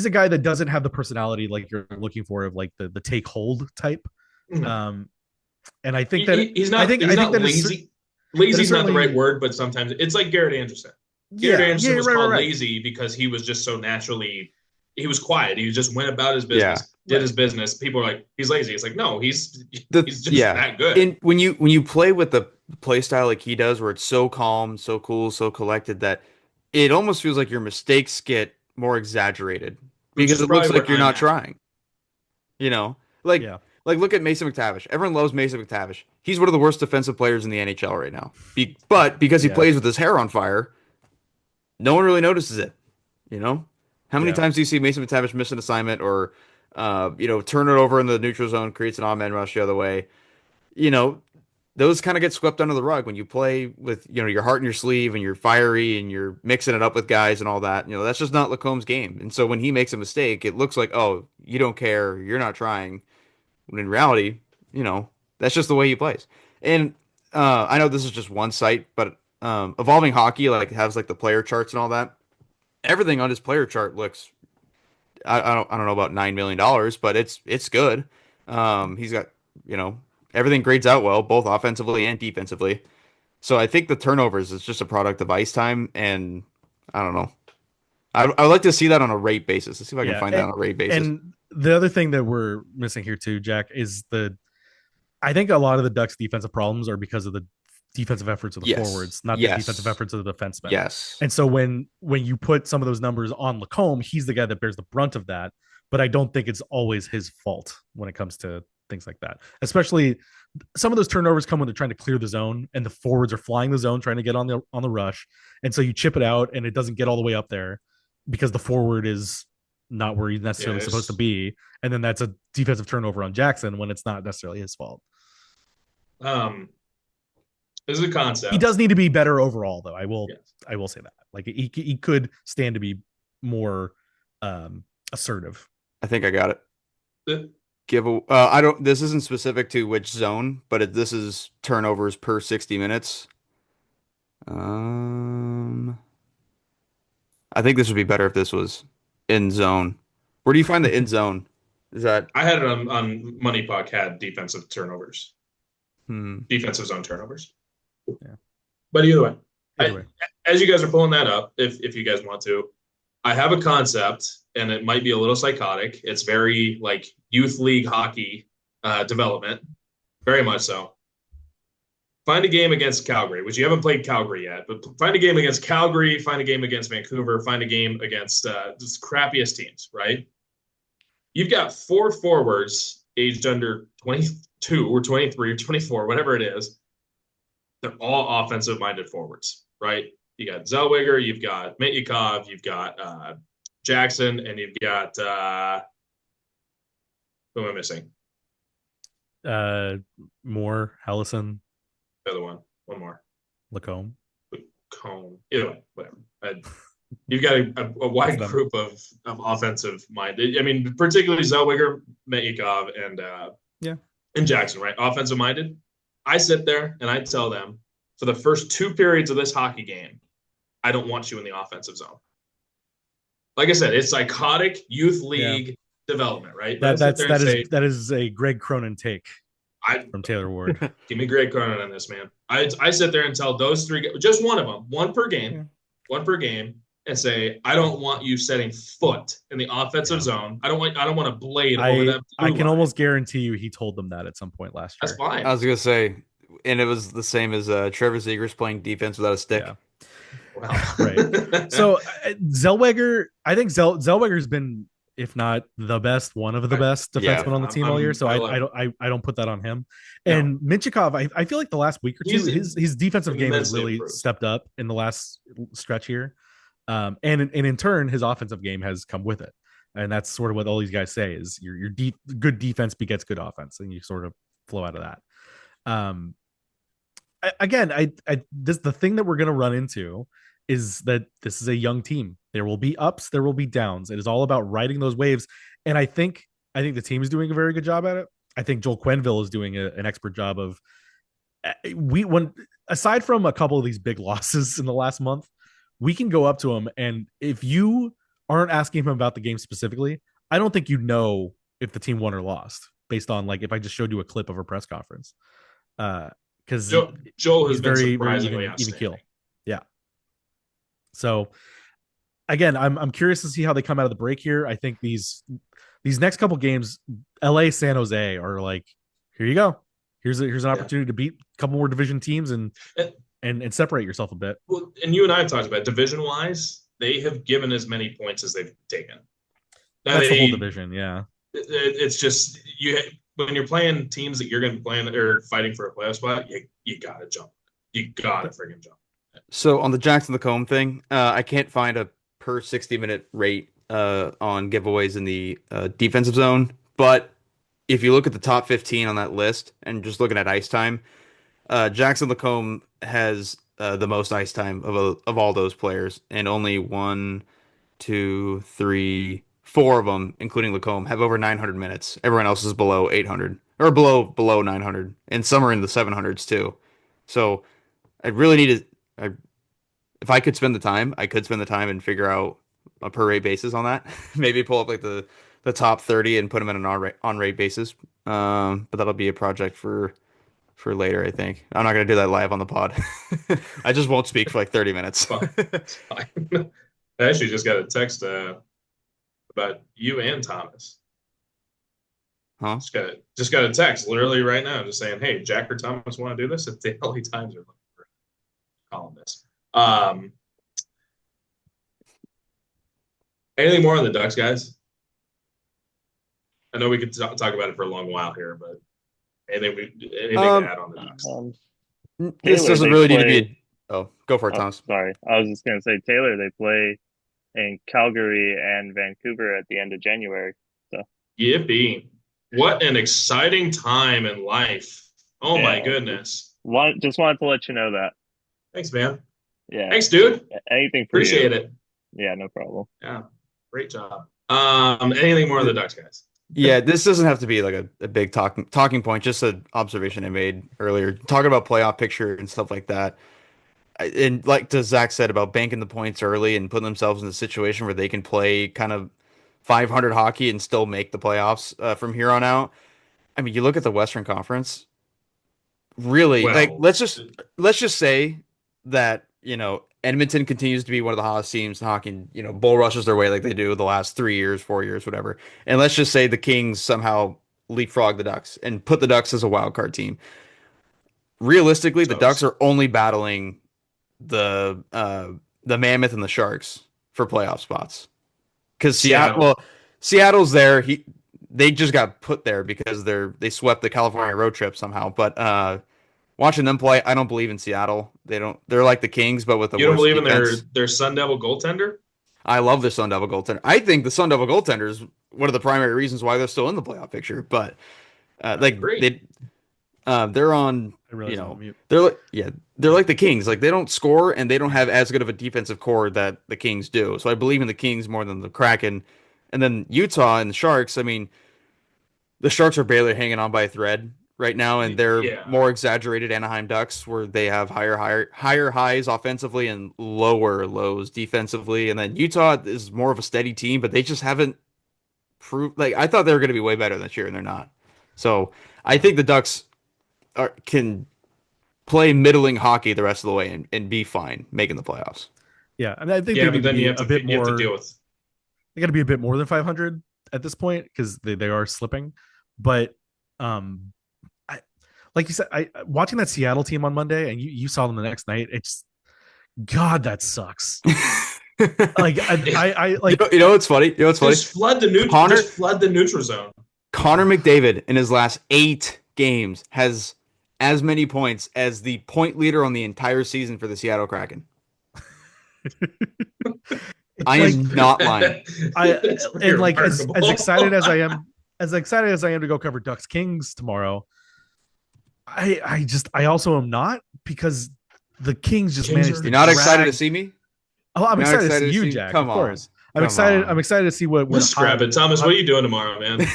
a guy that doesn't have the personality like you're looking for of like the take hold type. Mm-hmm. And I think that he's not. I think that lazy. Lazy is not the right word, but sometimes it's like Garrett Anderson. Garrett Anderson was called lazy because he was just so naturally. He was quiet. He just went about his business, did his business. People are like, he's lazy. It's like, no, he's just that good. And when you play with the play style like he does, where it's so calm, so cool, so collected, that it almost feels like your mistakes get more exaggerated because it looks like you're not trying. Like, look at Mason McTavish. Everyone loves Mason McTavish. He's one of the worst defensive players in the NHL right now. But because he plays with his hair on fire, no one really notices it. How many times do you see Mason McTavish miss an assignment or, turn it over in the neutral zone, creates an odd-man rush the other way? Those kind of get swept under the rug when you play with, your heart in your sleeve and you're fiery and you're mixing it up with guys and all that. That's just not Lacombe's game. And so when he makes a mistake, it looks like, oh, you don't care. You're not trying. When in reality, that's just the way he plays. And I know this is just one site, but Evolving Hockey has the player charts and all that. Everything on his player chart looks, I don't know about $9 million, but it's good. He's got everything grades out well, both offensively and defensively. So I think the turnovers is just a product of ice time, and I don't know. I would like to see that on a rate basis. Let's see if I can find that on a rate basis. And the other thing that we're missing here too, Jack, is I think a lot of the Ducks' defensive problems are because of the defensive efforts of the forwards, not the defensive efforts of the defensemen. Yes. And so when you put some of those numbers on Lacombe, he's the guy that bears the brunt of that. But I don't think it's always his fault when it comes to things like that. Especially some of those turnovers come when they're trying to clear the zone and the forwards are flying the zone, trying to get on the rush. And so you chip it out and it doesn't get all the way up there because the forward is not where he's necessarily supposed to be. And then that's a defensive turnover on Jackson when it's not necessarily his fault. This is a concept. He does need to be better overall, though. I will say that. Like he could stand to be more assertive. I think I got it. This isn't specific to which zone, but this is turnovers per 60 minutes. I think this would be better if this was in zone. Where do you find the in zone? Is that I had it on Money Puck had defensive turnovers. defensive zone turnovers. Yeah. But either Either way, way. as you guys are pulling that up, if you guys want to, I have a concept, and it might be a little psychotic. It's very like youth league hockey development, very much so. Find a game against Calgary, which you haven't played Calgary yet, but find a game against Calgary, find a game against Vancouver, find a game against just crappiest teams, right? You've got 4 forwards aged under 22 or 23 or 24, whatever it is. They're all offensive-minded forwards, right? You got Zellweger, you've got Mityukov, you've got Jackson, and you've got who am I missing? Moore, Hallison, The other one more. Lacombe. Cone. Either way, whatever. You've got a wide group of offensive-minded. I mean, particularly Zellweger, Mityukov, and Jackson, right? Offensive-minded. I sit there and I tell them, for the first 2 periods of this hockey game, I don't want you in the offensive zone. Like I said, it's psychotic youth league development, right? That is a Greg Cronin take from Taylorblakeward. Give me Greg Cronin on this, man. I sit there and tell those 3, just one of them, one per game, and say, I don't want you setting foot in the offensive zone. I don't want to blade over that. I can almost guarantee you he told them that at some point last year. That's fine. I was gonna say, and it was the same as Trevor Zegras playing defense without a stick. Yeah. Wow. Right. So Zellweger, I think Zellweger's been, if not the best, one of the best defensemen on the team all year. So I don't put that on him. And Mintyukov, I feel like the last week or two, his defensive game has really stepped up in the last stretch here. And in turn, his offensive game has come with it. And that's sort of what all these guys say is your good defense begets good offense, and you sort of flow out of that. The thing that we're going to run into is that this is a young team. There will be ups, there will be downs. It is all about riding those waves. And I think the team is doing a very good job at it. I think Joel Quenneville is doing an expert job of aside from a couple of these big losses in the last month, we can go up to him, and if you aren't asking him about the game specifically, I don't think you know if the team won or lost based on like if I just showed you a clip of a press conference. Because Joel has been surprisingly even keel. Yeah. So again, I'm curious to see how they come out of the break here. I think these next couple games, LA, San Jose, are like, here you go. Here's an opportunity to beat a couple more division teams and separate yourself a bit. Well, and you and I have talked about division-wise, they have given as many points as they've taken. That's the whole division, yeah. It's just when you're playing teams that you're going to be playing or fighting for a playoff spot, you gotta jump. You gotta friggin' jump. So on the Jackson Lacombe thing, I can't find a per 60-minute rate on giveaways in the defensive zone, but if you look at the top 15 on that list and just looking at ice time, Jackson Lacombe has the most ice time of all those players, and only 1, 2, 3, 4 of them, including Lacombe, have over 900 minutes. Everyone else is below 800 or below 900, and some are in the 700s too. So I really need to. If I could spend the time, I could spend the time and figure out a per rate basis on that. Maybe pull up like the top 30 and put them in an on rate basis. But that'll be a project for later, I think. I'm not going to do that live on the pod. I just won't speak for like 30 minutes. It's fine. I actually just got a text about you and Thomas. Huh? Just got a text literally right now just saying, hey, Jack or Thomas want to do this? If the LA Times are looking for columnists. Anything more on the Ducks, guys? I know we could talk about it for a long while here, but anything to add on the Ducks? This doesn't really need to be. Oh, go for it, Thomas. Sorry, I was just going to say, Taylor, they play in Calgary and Vancouver at the end of January. So yippee! What an exciting time in life! Oh my goodness! Just wanted to let you know that. Thanks, man. Yeah. Thank dude. Anything for Appreciate you. it. Yeah, no problem. Yeah, great job. Anything more on the Ducks, guys? Yeah, this doesn't have to be like a big talking point. Just an observation I made earlier, talking about playoff picture and stuff like that. And like Zach said about banking the points early and putting themselves in a situation where they can play kind of 500 hockey and still make the playoffs from here on out. I mean, you look at the Western Conference. really, Well, like let's just say that, Edmonton continues to be one of the hottest teams in hockey, and, bull rushes their way like they do the last 3 years, 4 years, whatever. And let's just say the Kings somehow leapfrog the Ducks and put the Ducks as a wild card team. Realistically, the Ducks are only battling the Mammoth and the Sharks for playoff spots. Because Seattle's there. They just got put there because they swept the California road trip somehow. But watching them play, I don't believe in Seattle. They're like the Kings, but with a you don't worse believe defense. in their Sun Devil goaltender? I love the Sun Devil goaltender. I think the Sun Devil goaltender is one of the primary reasons why they're still in the playoff picture. But they're on. They're like the Kings. Like they don't score and they don't have as good of a defensive core that the Kings do. So I believe in the Kings more than the Kraken. And then Utah and the Sharks. I mean, the Sharks are barely hanging on by a thread right now, and they're more exaggerated Anaheim Ducks, where they have higher highs offensively and lower lows defensively. And then Utah is more of a steady team, but they just haven't proved. Like I thought they were going to be way better this year, and they're not. So I think the Ducks can play middling hockey the rest of the way and be fine making the playoffs. Yeah, I mean, I think but then you have to deal with. They got to be a bit more than 500 at this point because they are slipping. But like you said, watching that Seattle team on Monday, and you saw them the next night. It's God, that sucks. Like I like. What's funny? Just flood the neutral zone. Connor McDavid in his last 8 games has as many points as the point leader on the entire season for the Seattle Kraken. I am not lying. And like as excited as I am to go cover Ducks Kings tomorrow, I also am not, because the Kings just managed to. You're not excited to see me? Oh, I'm excited to see you, Jack. Of course. I'm excited to see what. Just grab it, Thomas. What are you doing tomorrow, man?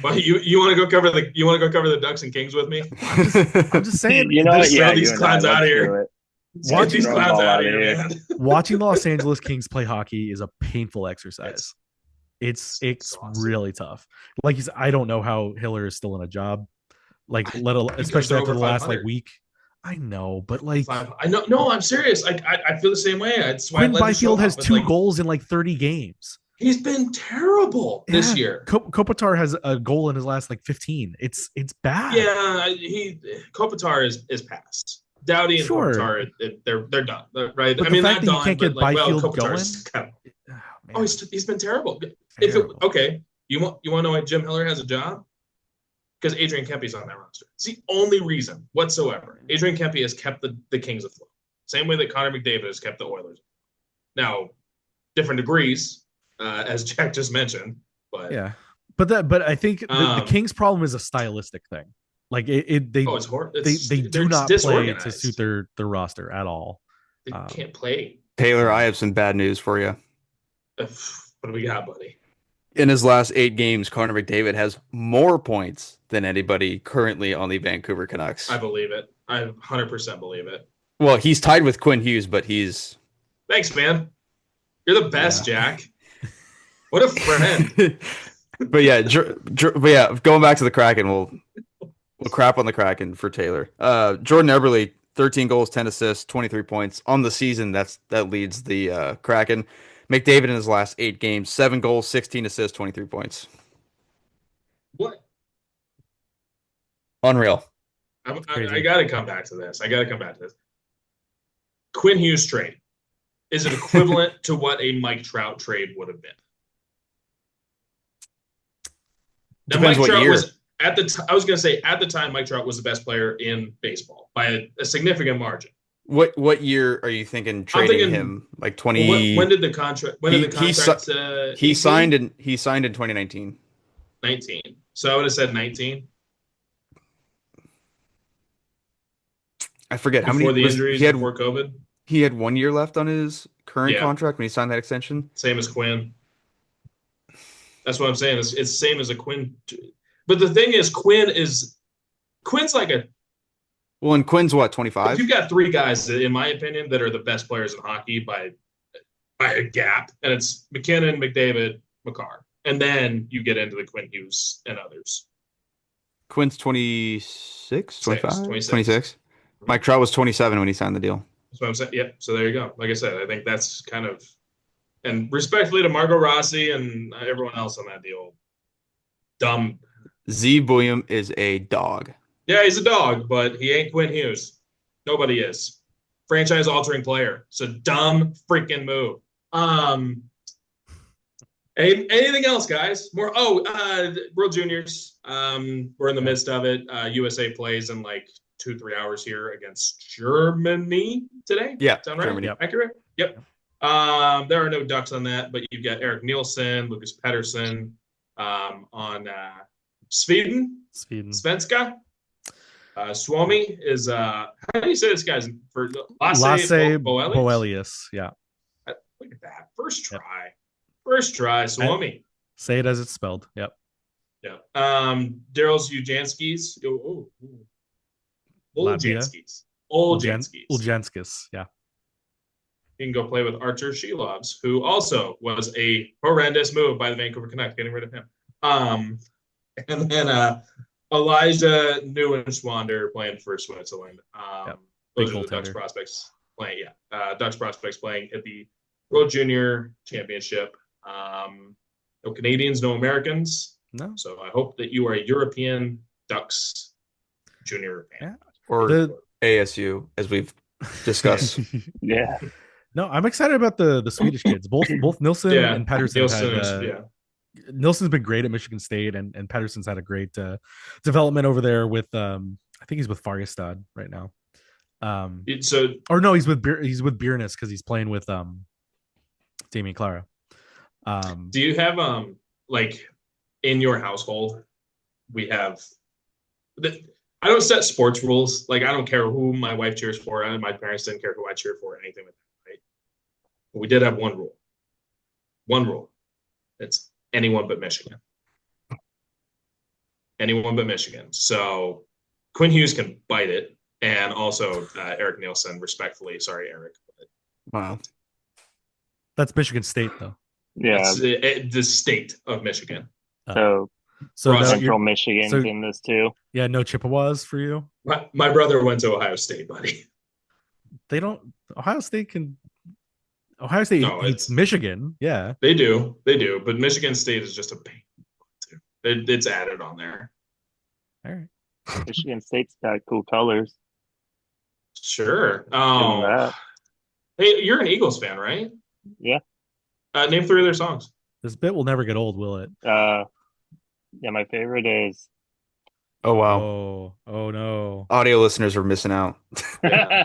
Well, you want to go cover the Ducks and Kings with me? I'm just saying. You know what? Yeah, these clowns out of here. Watching the Los Angeles Kings play hockey is a painful exercise. It's awesome. Really tough. Like you said, I don't know how Hiller is still in a job. Like, especially after the last week. I know, but like, I know. No, I'm serious. I feel the same way. That's why Quinn Byfield has 2 goals in like 30 games. He's been terrible this year. Kopitar has a goal in his last like 15. It's bad. Yeah, Kopitar is passed. Dowdy and Kopitar, they're done, right? But the fact that you can't get Byfield going. He's been terrible. You want to know why Jim Hiller has a job? Because Adrian Kempe's on that roster. It's the only reason whatsoever. Adrian Kempe has kept the Kings afloat. Same way that Connor McDavid has kept the Oilers. Now, different degrees, as Jack just mentioned. But yeah, but I think the Kings' problem is a stylistic thing. Like they do not play to suit their roster at all. They can't play. Taylor, I have some bad news for you. What do we got, buddy? In his last 8 games, Connor McDavid has more points than anybody currently on the Vancouver Canucks. I believe it. I 100% believe it. Well, he's tied with Quinn Hughes, but he's... Thanks, man. You're the best, Jack. What a friend. But yeah, going back to the Kraken, we'll crap on the Kraken for Taylor. Jordan Eberle, 13 goals, 10 assists, 23 points. On the season, that leads the Kraken. McDavid in his last 8 games, 7 goals, 16 assists, 23 points. What? Unreal. I got to come back to this. Quinn Hughes trade. Is it equivalent to what a Mike Trout trade would have been? Now, Depends Mike what Trout year. was at the time Mike Trout was the best player in baseball by a significant margin. What year are you thinking trading him? Like 20? When did the contract? He signed in 2019. 19. So I would have said 19. I forget how many before the injuries. Before COVID. He had 1 year left on his current contract when he signed that extension. Same as Quinn. That's what I'm saying. It's the same as a Quinn. But the thing is, Quinn's like a. Well, and Quinn's what, 25? You've got 3 guys, in my opinion, that are the best players in hockey by a gap, and it's McKinnon, McDavid, Makar, and then you get into the Quinn Hughes and others. Quinn's 26, 25, 26. 26. Mike Trout was 27 when he signed the deal. That's what I'm saying. Yep. So there you go. Like I said, I think that's kind of, and respectfully to Margot Rossi and everyone else on that deal, dumb. Z William is a dog. Yeah, he's a dog, but he ain't Quinn Hughes. Nobody is. Franchise-altering player. It's a dumb freaking move. Anything else, guys? More. World Juniors. We're in the midst of it. USA plays in like 2-3 hours here against Germany today. Yeah, sound right? Germany. Yep. Accurate. Yep. There are no Ducks on that, but you've got Eric Nielsen, Lucas Pettersson on Svenska. Suomi is how do you say this guy's for Lasse Boelius? Boelius. Yeah. Look at that. First try, Suomi. Say it as it's spelled. Yep. Yeah. Daryl's Ujanskis. Uljanskis. Yeah. You can go play with Archer Shelovs, who also was a horrendous move by the Vancouver Canucks, getting rid of him. And then Elijah Neuenschwander playing for Switzerland. Those are the Ducks prospects playing. Yeah, Ducks prospects playing at the World Junior Championship. No Canadians, no Americans. No. So I hope that you are a European Ducks junior fan. Yeah. Or ASU, as we've discussed. Yeah. No, I'm excited about the Swedish kids. Both Nilsson and Pettersson. Nilsson's been great at Michigan State, and Pettersson's had a great development over there with I think he's with Fargestad right now. He's with Biernes because he's playing with Damian Clara. Do you have like in your household? We have. I don't set sports rules. Like I don't care who my wife cheers for, and my parents didn't care who I cheer for, or anything like that. Right? But we did have one rule. One rule. It's anyone but Michigan. Anyone but Michigan. So Quinn Hughes can bite it, and also Eric Nielsen, respectfully. Sorry, Eric. Wow. That's Michigan State, though. Yeah. The state of Michigan. So Central Michigan's in this too. Yeah, no Chippewas for you. My brother went to Ohio State, buddy. They don't. Ohio State beats Michigan. Yeah, they do. But Michigan State is just a pain. It's added on there. All right. Michigan State's got cool colors. Sure. Oh, hey, you're an Eagles fan, right? Yeah. Name 3 of their songs. This bit will never get old, will it? Yeah, my favorite is. Oh wow! Oh no! Audio listeners are missing out. Yeah.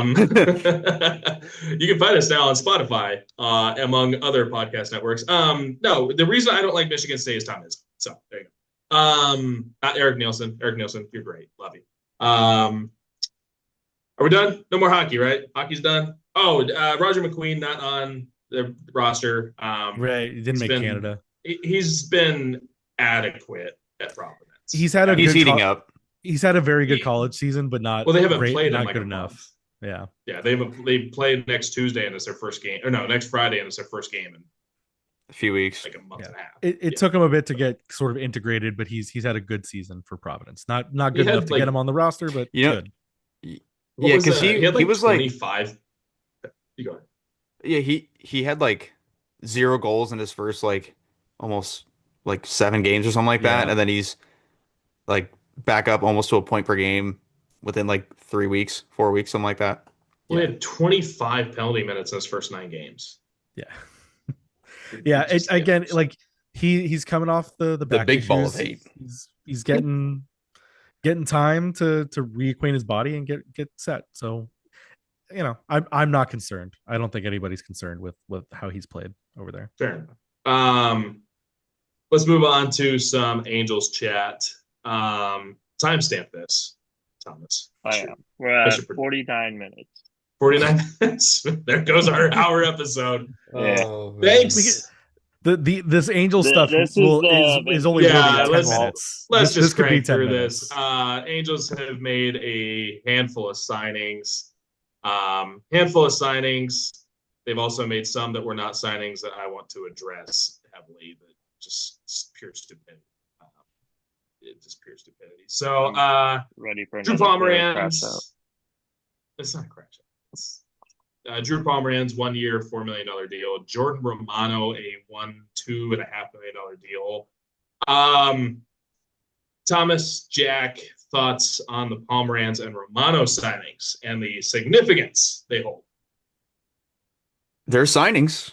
You can find us now on Spotify, among other podcast networks. No, the reason I don't like Michigan State is Tom Izzo. So there you go. Not Eric Nielsen. Eric Nielsen, you're great. Love you. Are we done? No more hockey, right? Hockey's done. Oh, Roger McQueen not on the roster. Right, he didn't make Canada. He's been adequate at Providence. He's heating up. He's had a very good college season, but not. Well, they haven't great, played not in like good a enough. Month. Yeah. They played next Tuesday and it's their first game. Or no, next Friday and it's their first game in a few weeks, like a month and a half. It took him a bit to get sort of integrated, but he's had a good season for Providence. Not good enough to get him on the roster, but good. Yeah, because he was 25. You go ahead. Yeah, he had like 0 goals in his first almost 7 games or something like that, and then he's like back up almost to a point per game within 3 weeks, 4 weeks, something like that. Well, he had 25 penalty minutes in his first 9 games. Yeah. Yeah. Again, he's coming off the back big issues. Ball of hate. He's getting time to reacquaint his body and get set. So, I'm not concerned. I don't think anybody's concerned with how he's played over there. Fair enough. Let's move on to some Angels chat. Timestamp this, Thomas. I am. We're at 49 minutes. 49 minutes. There goes our hour episode. Oh, thanks. This Angel stuff is only 10 minutes. Let's just crank through this. Angels have made a handful of signings. They've also made some that were not signings that I want to address heavily. That just pure stupid. just pure stupidity. So, ready for Drew another Taylor crash out. Pomeranz. It's not a crash out. It's, Drew Pomeranz, 1 year, $4 million deal. Jordan Romano, a $2.5 million deal. Thomas, Jack, thoughts on the Pomeranz and Romano signings and the significance they hold? They're signings.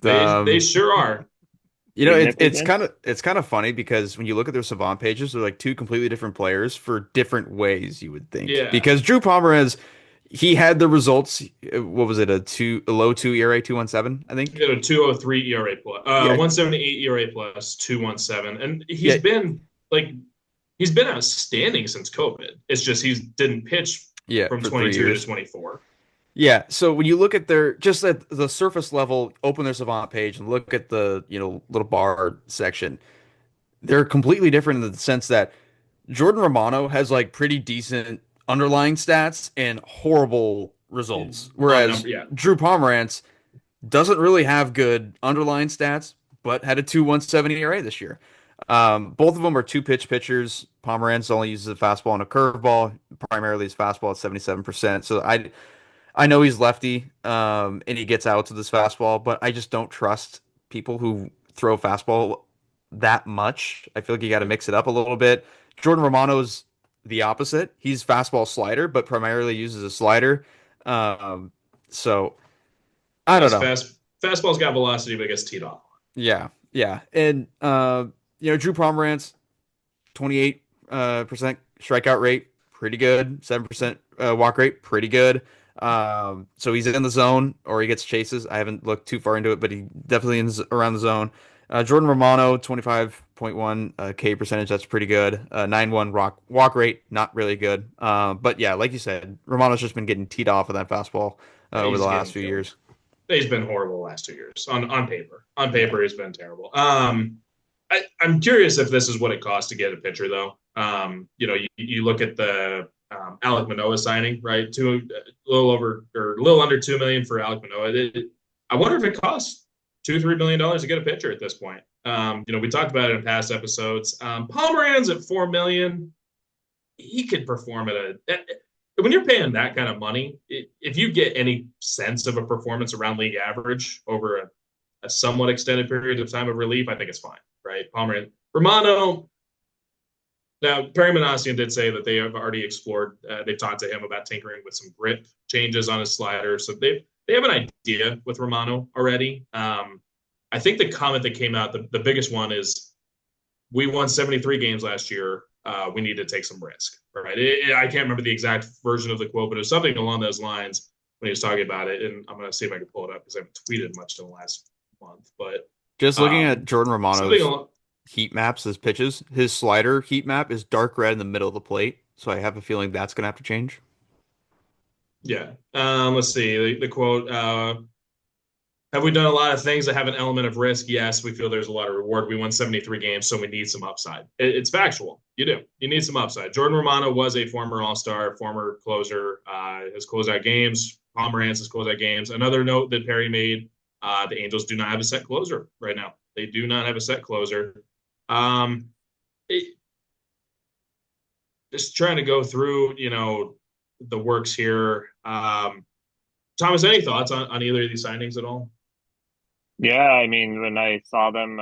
They sure are. You know, it's kind of funny because when you look at their Savant pages, they're like two completely different players for different ways, you would think. Yeah. Because Drew Pomeranz, he had the results. What was it? A low 2 ERA, 2.17, I think. He had a 2.03 ERA plus, 1.78 ERA plus, 2.17, and he's been outstanding since COVID. It's just he didn't pitch from 22 to 24. Yeah, so when you look at just at the surface level, open their Savant page and look at the, little bar section, they're completely different in the sense that Jordan Romano has like pretty decent underlying stats and horrible results. Whereas Drew Pomeranz doesn't really have good underlying stats, but had a 2.17 ERA this year. Both of them are two-pitch pitchers. Pomeranz only uses a fastball and a curveball, primarily his fastball at 77%. So I know he's lefty, and he gets outs with his fastball, but I just don't trust people who throw fastball that much. I feel like you got to mix it up a little bit. Jordan Romano's the opposite. He's fastball slider, but primarily uses a slider. So I don't know. Fastball's got velocity, but it gets teed off. Yeah. And Drew Pomeranz, 28% strikeout rate, pretty good. 7% walk rate, pretty good. So he's in the zone or he gets chases. I haven't looked too far into it, but he definitely is around the zone. Jordan Romano, 25.1 K percentage. That's pretty good. 9.1 walk rate, not really good. But yeah, like you said, Romano's just been getting teed off of that fastball over the last few years. He's been horrible the last 2 years on paper. On paper, he's been terrible. I'm curious if this is what it costs to get a pitcher, though. You look at the Alek Manoah signing, right? A little under $2 million for Alek Manoah. I wonder if it costs $2-3 million to get a pitcher at this point. We talked about it in past episodes. Pomeranz at $4 million, he could perform when you're paying that kind of money. If you get any sense of a performance around league average over a somewhat extended period of time of relief, I think it's fine, right? Pomeranz, Romano. Now, Perry Minasian did say that they have already explored. They've talked to him about tinkering with some grip changes on his slider, so they have an idea with Romano already. I think the comment that came out, the biggest one is, we won 73 games last year. We need to take some risk, right? I can't remember the exact version of the quote, but it was something along those lines when he was talking about it. And I'm going to see if I can pull it up because I haven't tweeted much in the last month. But just looking at Jordan Romano's heat maps, his pitches, his slider heat map is dark red in the middle of the plate. So I have a feeling that's going to have to change. Yeah. Let's see. The quote, have we done a lot of things that have an element of risk? Yes, we feel there's a lot of reward. We won 73 games, so we need some upside. It's factual. You do. You need some upside. Jordan Romano was a former All-Star, former closer, has closed out games. Pomeranz has closed out games. Another note that Perry made, the Angels do not have a set closer right now. They do not have a set closer. Just trying to go through, the works here. Thomas, any thoughts on either of these signings at all? Yeah, I mean, when I saw them,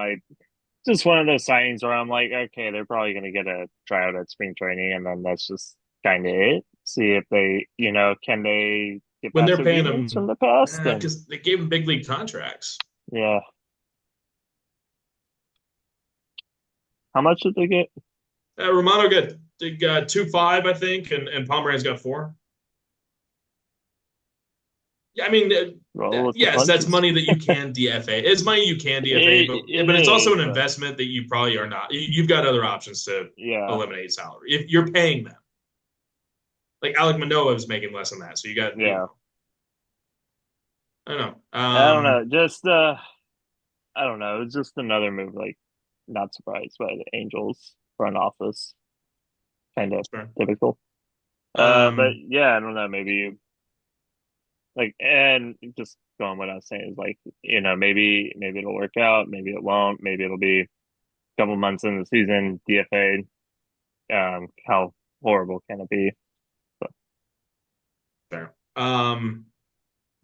just one of those signings where I'm like, okay, they're probably going to get a tryout at spring training, and then that's just kind of it. See if they, can they get when they're paying them from the past? Because they gave them big league contracts. Yeah. How much did they get? Romano got 2.5, I think, and Pomeranz got 4. Yeah, I mean, yes, that's money that you can DFA. It's money you can DFA, but it's also an investment that you probably are not. You've got other options to eliminate salary if you're paying them. Like Alek Manoah is making less than that, so you got. Yeah. I don't know. I don't know. Just I don't know. It's just another move. Like, not surprised by the Angels front office. Kind of typical. But yeah, I don't know. Maybe. And just going what I was saying is maybe it'll work out, maybe it won't, maybe it'll be a couple months in the season, DFA, how horrible can it be? So. Fair.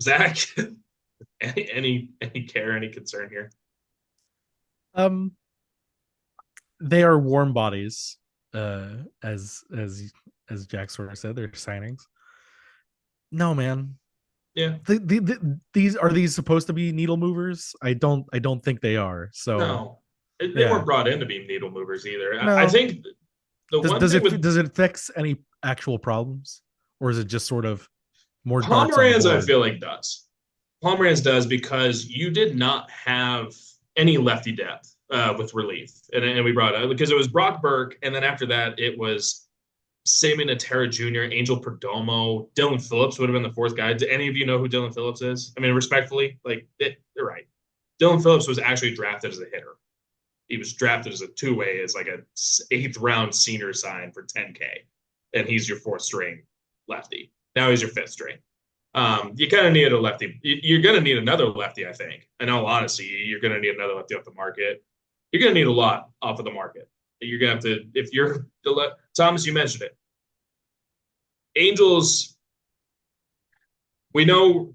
Zach, any concern here? They are warm bodies, as Jack sort of said, they're signings. No, man. Yeah. These supposed to be needle movers? I don't think they are. So no, they weren't brought in to be needle movers either. No. I think does it fix any actual problems, or is it just sort of more Pomeranz? I feel like does. Pomeranz does because you did not have any lefty depth with relief, and we brought it because it was Brock Burke, and then after that it was Sammy Natera Jr., Angel Perdomo, Dylan Phillips would have been the fourth guy. Do any of you know who Dylan Phillips is? I mean, respectfully, you're right. Dylan Phillips was actually drafted as a hitter. He was drafted as a two-way, as like a 8th round senior sign for $10K, and he's your 4th string lefty. Now he's your 5th string. You kind of needed a lefty. You're going to need another lefty, I think. In all honesty, you're going to need another lefty off the market. You're going to need a lot off of the market. You're going to have to, if you're Thomas, you mentioned it. Angels, we know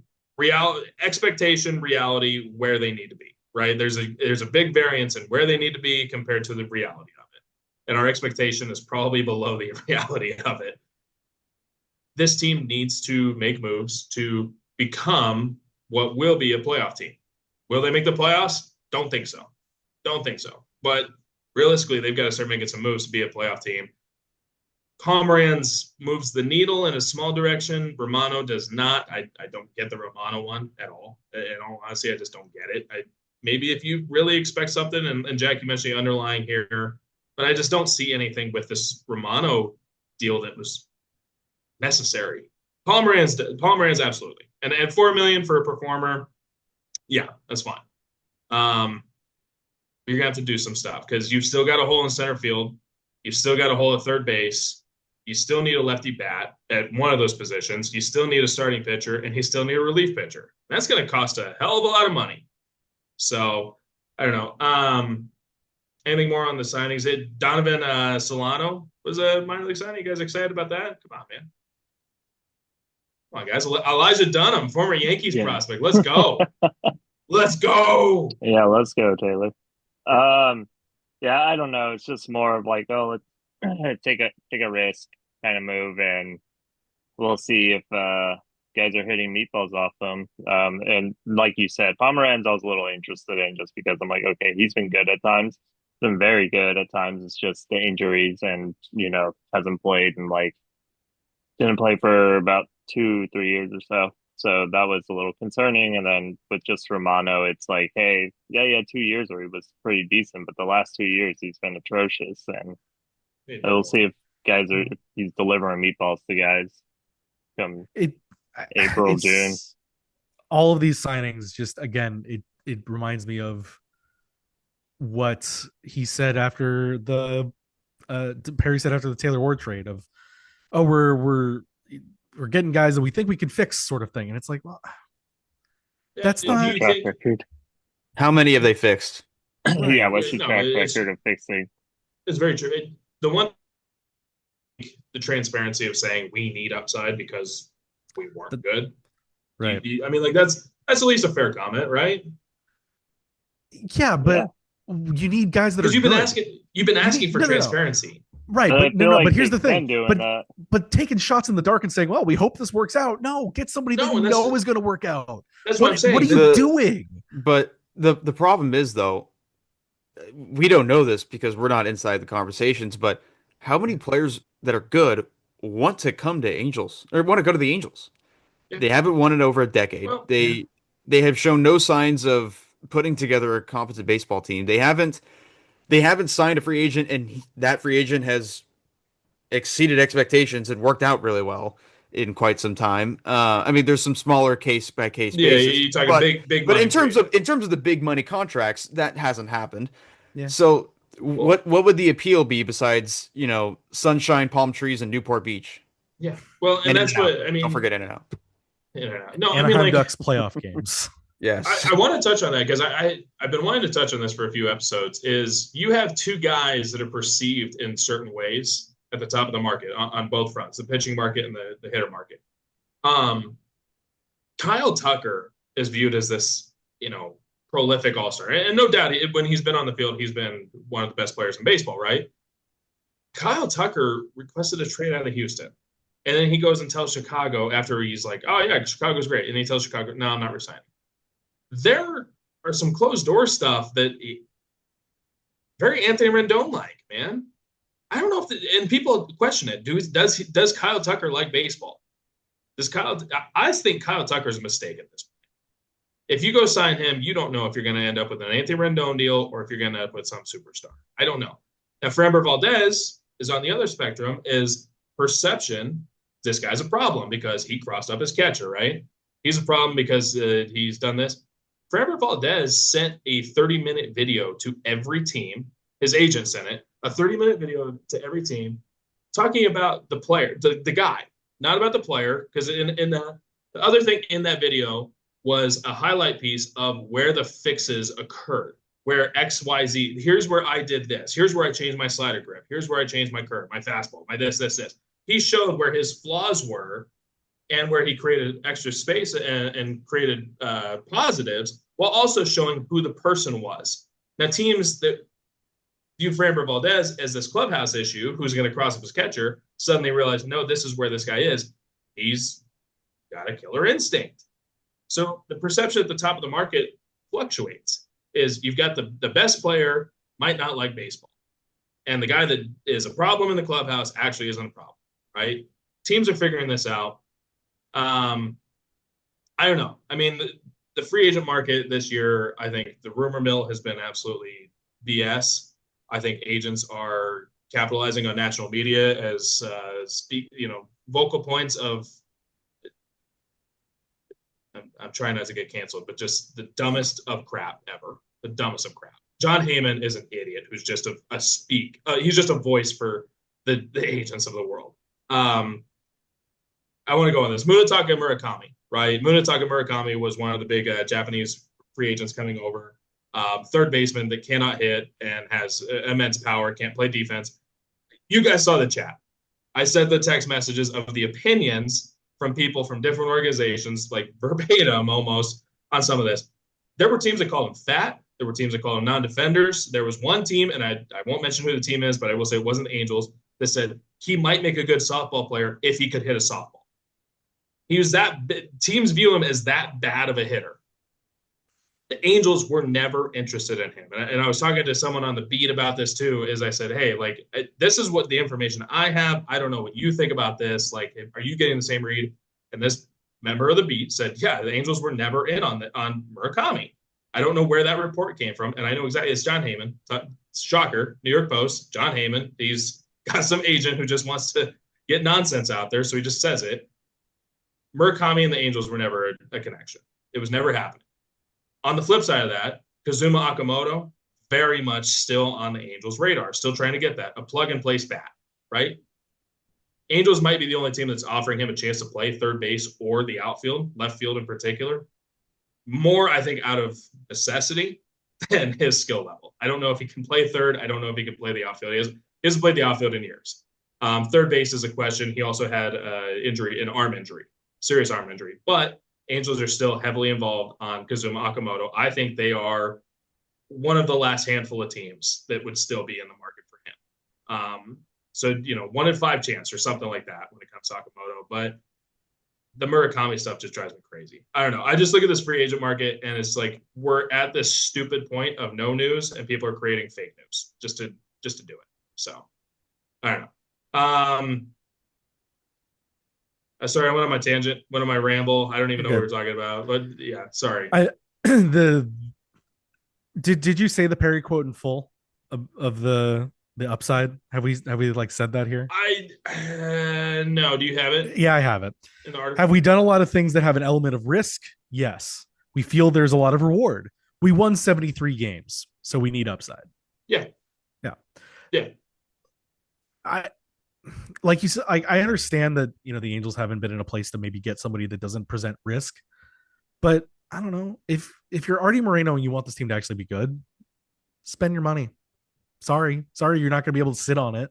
expectation, reality, where they need to be, right? There's a big variance in where they need to be compared to the reality of it. And our expectation is probably below the reality of it. This team needs to make moves to become what will be a playoff team. Will they make the playoffs? Don't think so. But realistically, they've got to start making some moves to be a playoff team. Pomeranz moves the needle in a small direction. Romano does not. I don't get the Romano one at all. In all honesty, I just don't get it. Maybe if you really expect something, and Jack, you mentioned the underlying here, but I just don't see anything with this Romano deal that was necessary. Pomeranz, absolutely. And $4 million for a performer, yeah, that's fine. You're going to have to do some stuff because you've still got a hole in center field. You've still got a hole at third base. You still need a lefty bat at one of those positions. You still need a starting pitcher, and you still need a relief pitcher. That's going to cost a hell of a lot of money. So, I don't know. Anything more on the signings? Donovan Solano was a minor league signing. You guys excited about that? Come on, man. Come on, guys. Elijah Dunham, former Yankees prospect. Let's go. Let's go. Yeah, let's go, Taylor. Yeah, I don't know. It's just more of like, let's take a risk kind of move, and we'll see if guys are hitting meatballs off them. And like you said, Pomeranz, I was a little interested in just because I'm like, okay, he's been good at times, been very good at times. It's just the injuries, and hasn't played, and didn't play for about 2-3 years or so. So that was a little concerning. And then with just Romano, it's like, hey, yeah, he had 2 years where he was pretty decent, but the last 2 years he's been atrocious. And we'll see if he's delivering meatballs to guys come April, June. All of these signings, just again, it reminds me of what he said after Perry said after the Taylorblakeward trade of, we're getting guys that we think we can fix, sort of thing. And it's like, well, that's not track record. How many have they fixed? Yeah, what's your track record of fixing? It's very true. The transparency of saying we need upside because we weren't good. Right. I mean, that's at least a fair comment, right? Yeah, but you need guys that are you've been asking for transparency. Right, but here's the thing. But taking shots in the dark and saying, "Well, we hope this works out." No, get somebody that you know is going to work out. That's what I'm saying. What are you doing? But the problem is, though, we don't know this because we're not inside the conversations. But how many players that are good want to come to Angels or want to go to the Angels? Yeah. They haven't won in over a decade. Well, they have shown no signs of putting together a competent baseball team. They haven't signed a free agent, and that free agent has exceeded expectations and worked out really well in quite some time. I mean, there's some smaller case by case basis. You're talking big. But in terms of the big money contracts, that hasn't happened. Yeah. So what would the appeal be besides sunshine, palm trees, and Newport Beach? Yeah. Well, and that's what I mean. Don't forget In-N-Out. No, Anaheim Ducks playoff games. Yes. I want to touch on that because I've been wanting to touch on this for a few episodes. Is you have two guys that are perceived in certain ways at the top of the market on both fronts, the pitching market and the hitter market. Kyle Tucker is viewed as this, prolific all-star. And no doubt, when he's been on the field, he's been one of the best players in baseball, right? Kyle Tucker requested a trade out of Houston. And then he goes and tells Chicago after he's like, oh, yeah, Chicago's great. And he tells Chicago, no, I'm not resigning. There are some closed-door stuff that very Anthony Rendon-like, man. I don't know and people question it. Does Kyle Tucker like baseball? I think Kyle Tucker's a mistake at this point. If you go sign him, you don't know if you're going to end up with an Anthony Rendon deal or if you're going to end up with some superstar. I don't know. Now, Framber Valdez is on the other spectrum, is perception. This guy's a problem because he crossed up his catcher, right? He's a problem because he's done this. Framber Valdez sent a 30-minute video to every team. His agent sent it, a 30-minute video to every team talking about the player, the guy, not about the player, because in the other thing in that video was a highlight piece of where the fixes occurred, where XYZ, here's where I did this. Here's where I changed my slider grip. Here's where I changed my curve, my fastball, my this. He showed where his flaws were and where he created extra space and created positives while also showing who the person was. Now, teams that view Framber Valdez as this clubhouse issue, who's going to cross up his catcher, suddenly realize, no, this is where this guy is. He's got a killer instinct. So the perception at the top of the market fluctuates. Is you've got the best player might not like baseball. And the guy that is a problem in the clubhouse actually isn't a problem, right? Teams are figuring this out. I don't know. I mean, the free agent market this year, I think the rumor mill has been absolutely BS. I think agents are capitalizing on national media as vocal points of. I'm trying not to get canceled, but just the dumbest of crap ever. The dumbest of crap. John Heyman is an idiot who's just he's just a voice for the agents of the world. I want to go on this. Munetaka Murakami, right? Munetaka Murakami was one of the big Japanese free agents coming over. Third baseman that cannot hit and has immense power, can't play defense. You guys saw the chat. I said the text messages of the opinions from people from different organizations, like verbatim almost, on some of this. There were teams that called him fat. There were teams that called him non-defenders. There was one team, and I won't mention who the team is, but I will say it wasn't the Angels, that said he might make a good softball player if he could hit a softball. He was teams view him as that bad of a hitter. The Angels were never interested in him. And I was talking to someone on the beat about this too, is I said, hey, like, this is what the information I have. I don't know what you think about this. Like, are you getting the same read? And this member of the beat said, yeah, the Angels were never in on Murakami. I don't know where that report came from. And I know exactly, it's John Heyman. Shocker, New York Post, John Heyman. He's got some agent who just wants to get nonsense out there. So he just says it. Murakami and the Angels were never a connection. It was never happening. On the flip side of that, Kazuma Akamoto, very much still on the Angels' radar, still trying to get that, a plug-and-play bat, right? Angels might be the only team that's offering him a chance to play third base or the outfield, left field in particular. More, I think, out of necessity than his skill level. I don't know if he can play third. I don't know if he can play the outfield. He hasn't played the outfield in years. Third base is a question. He also had an arm injury, serious arm injury. But Angels are still heavily involved on Kazuma Akamoto. I think they are one of the last handful of teams that would still be in the market for him. So, 1 in 5 chance or something like that when it comes to Akamoto. But the Murakami stuff just drives me crazy. I don't know. I just look at this free agent market and it's like we're at this stupid point of no news and people are creating fake news just to do it. So, I don't know. Sorry, I went on my tangent, went on my ramble. I don't even know what we're talking about, but yeah, sorry. Did you say the Perry quote in full of the upside? Have we like said that here? No. Do you have it? Yeah, I have it. In the article? Have we done a lot of things that have an element of risk? Yes. We feel there's a lot of reward. We won 73 games, so we need upside. Yeah. Like you said, I understand that, the Angels haven't been in a place to maybe get somebody that doesn't present risk, but I don't know if you're Artie Moreno and you want this team to actually be good, spend your money. Sorry, you're not going to be able to sit on it.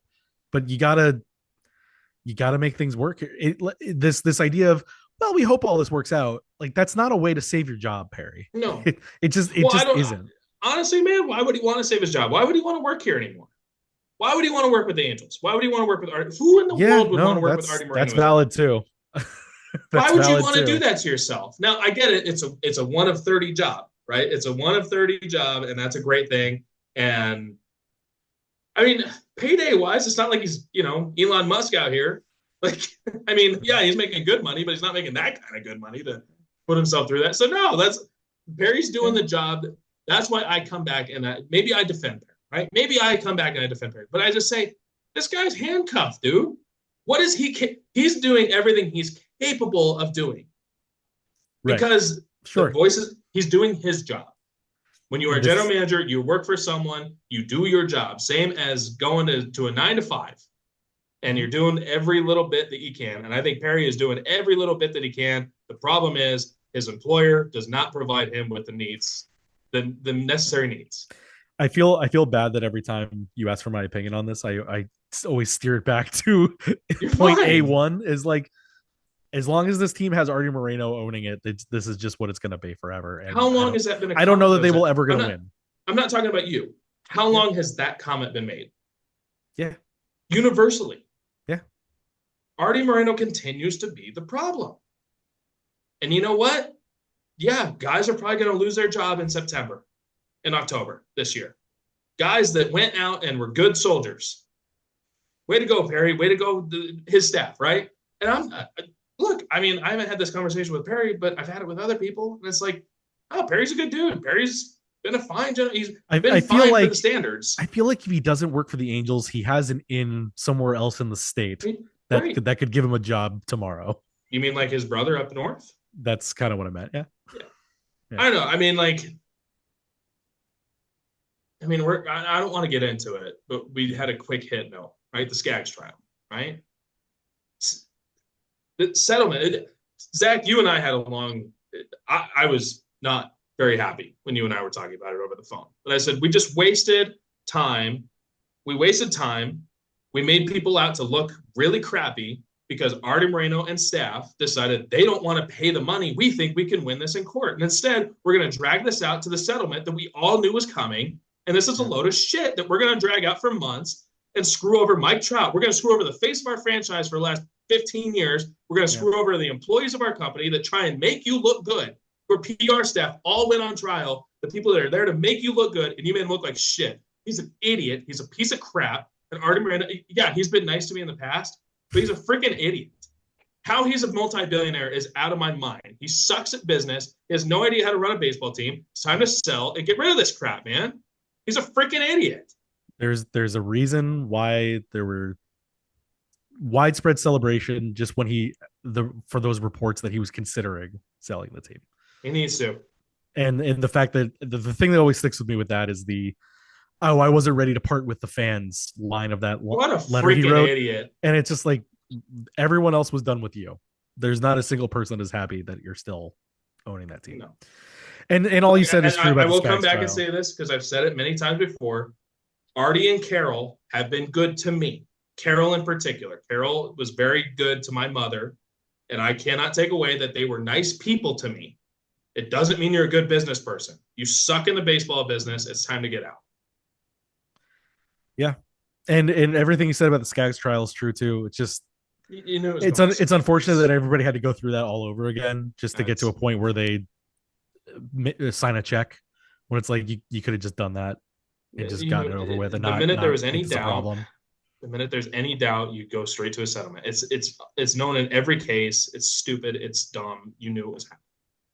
but you gotta make things work. This idea of, well, we hope all this works out. Like, that's not a way to save your job, Perry. No. It just I don't, isn't. Honestly, man, why would he want to save his job? Why would he want to work here anymore? Why would he want to work with the Angels? Why would he want to work with Art? Who in the world would want to work with Artie Moreno? That's valid too. Why would you want to do that to yourself? Now, I get it. It's a 1 of 30 job, right? It's a 1 of 30 job, and that's a great thing. And I mean, payday wise, it's not like he's, Elon Musk out here. Like, I mean, yeah, he's making good money, but he's not making that kind of good money to put himself through that. So no, Perry's doing the job. That's why I come back and maybe I defend Perry, right? Maybe I come back and I defend Perry, but I just say, this guy's handcuffed, dude. What is he's doing everything he's capable of doing. Because the voices, he's doing his job. When you are a general manager, you work for someone, you do your job, same as going to a 9 to 5. And you're doing every little bit that you can. And I think Perry is doing every little bit that he can. The problem is his employer does not provide him with the needs, the necessary needs. I feel bad that every time you ask for my opinion on this, I always steer it back to point A1 is like, as long as this team has Artie Moreno owning it, this is just what it's going to be forever. And how long has that been? I don't know that they will ever going to win. I'm not talking about you. How long has that comment been made? Yeah. Universally. Yeah. Artie Moreno continues to be the problem. And you know what? Yeah, guys are probably going to lose their job in September, in October this year. Guys that went out and were good soldiers. Way to go, Perry. Way to go, his staff, right? And look, I mean, I haven't had this conversation with Perry, but I've had it with other people. And it's like, oh, Perry's a good dude. Perry's been a fine general. He's been fine for the standards. I feel like if he doesn't work for the Angels, he has an in somewhere else in the state that could give him a job tomorrow. You mean like his brother up north? That's kind of what I meant. Yeah. I don't know. I mean, I don't want to get into it, but we had a quick hit note, right? The Skaggs trial, right? The settlement. Zach, you and I had a long. I was not very happy when you and I were talking about it over the phone. But I said we just wasted time. We wasted time. We made people out to look really crappy because Artie Moreno and staff decided they don't want to pay the money. We think we can win this in court, and instead we're going to drag this out to the settlement that we all knew was coming. And this is a load of shit that we're going to drag out for months and screw over Mike Trout. We're going to screw over the face of our franchise for the last 15 years. We're going to screw over the employees of our company that try and make you look good. Your PR staff all went on trial. The people that are there to make you look good, and you made him look like shit. He's an idiot. He's a piece of crap. And Artie Moreno, yeah, he's been nice to me in the past, but he's a freaking idiot. How he's a multi-billionaire is out of my mind. He sucks at business. He has no idea how to run a baseball team. It's time to sell and get rid of this crap, man. He's a freaking idiot. There's a reason why there were widespread celebration just when for those reports that he was considering selling the team. He needs to. And the fact that the thing that always sticks with me with that is I wasn't ready to part with the fans line of that what a letter he wrote. Idiot. And it's just like everyone else was done with you. There's not a single person is happy that you're still owning that team. No. And all you said is true about I will come back and say this because I've said it many times before. Artie and Carell have been good to me. Carell in particular. Carell was very good to my mother, and I cannot take away that they were nice people to me. It doesn't mean you're a good business person. You suck in the baseball business. It's time to get out. Yeah. And everything you said about the Skaggs trial is true too. It's just it's unfortunate that everybody had to go through that all over again just to get to a point where they sign a check when it's like you could have just done that and just gotten it over with. And the minute there was any doubt, you go straight to a settlement. It's known in every case. It's stupid. It's dumb. You knew it was happening.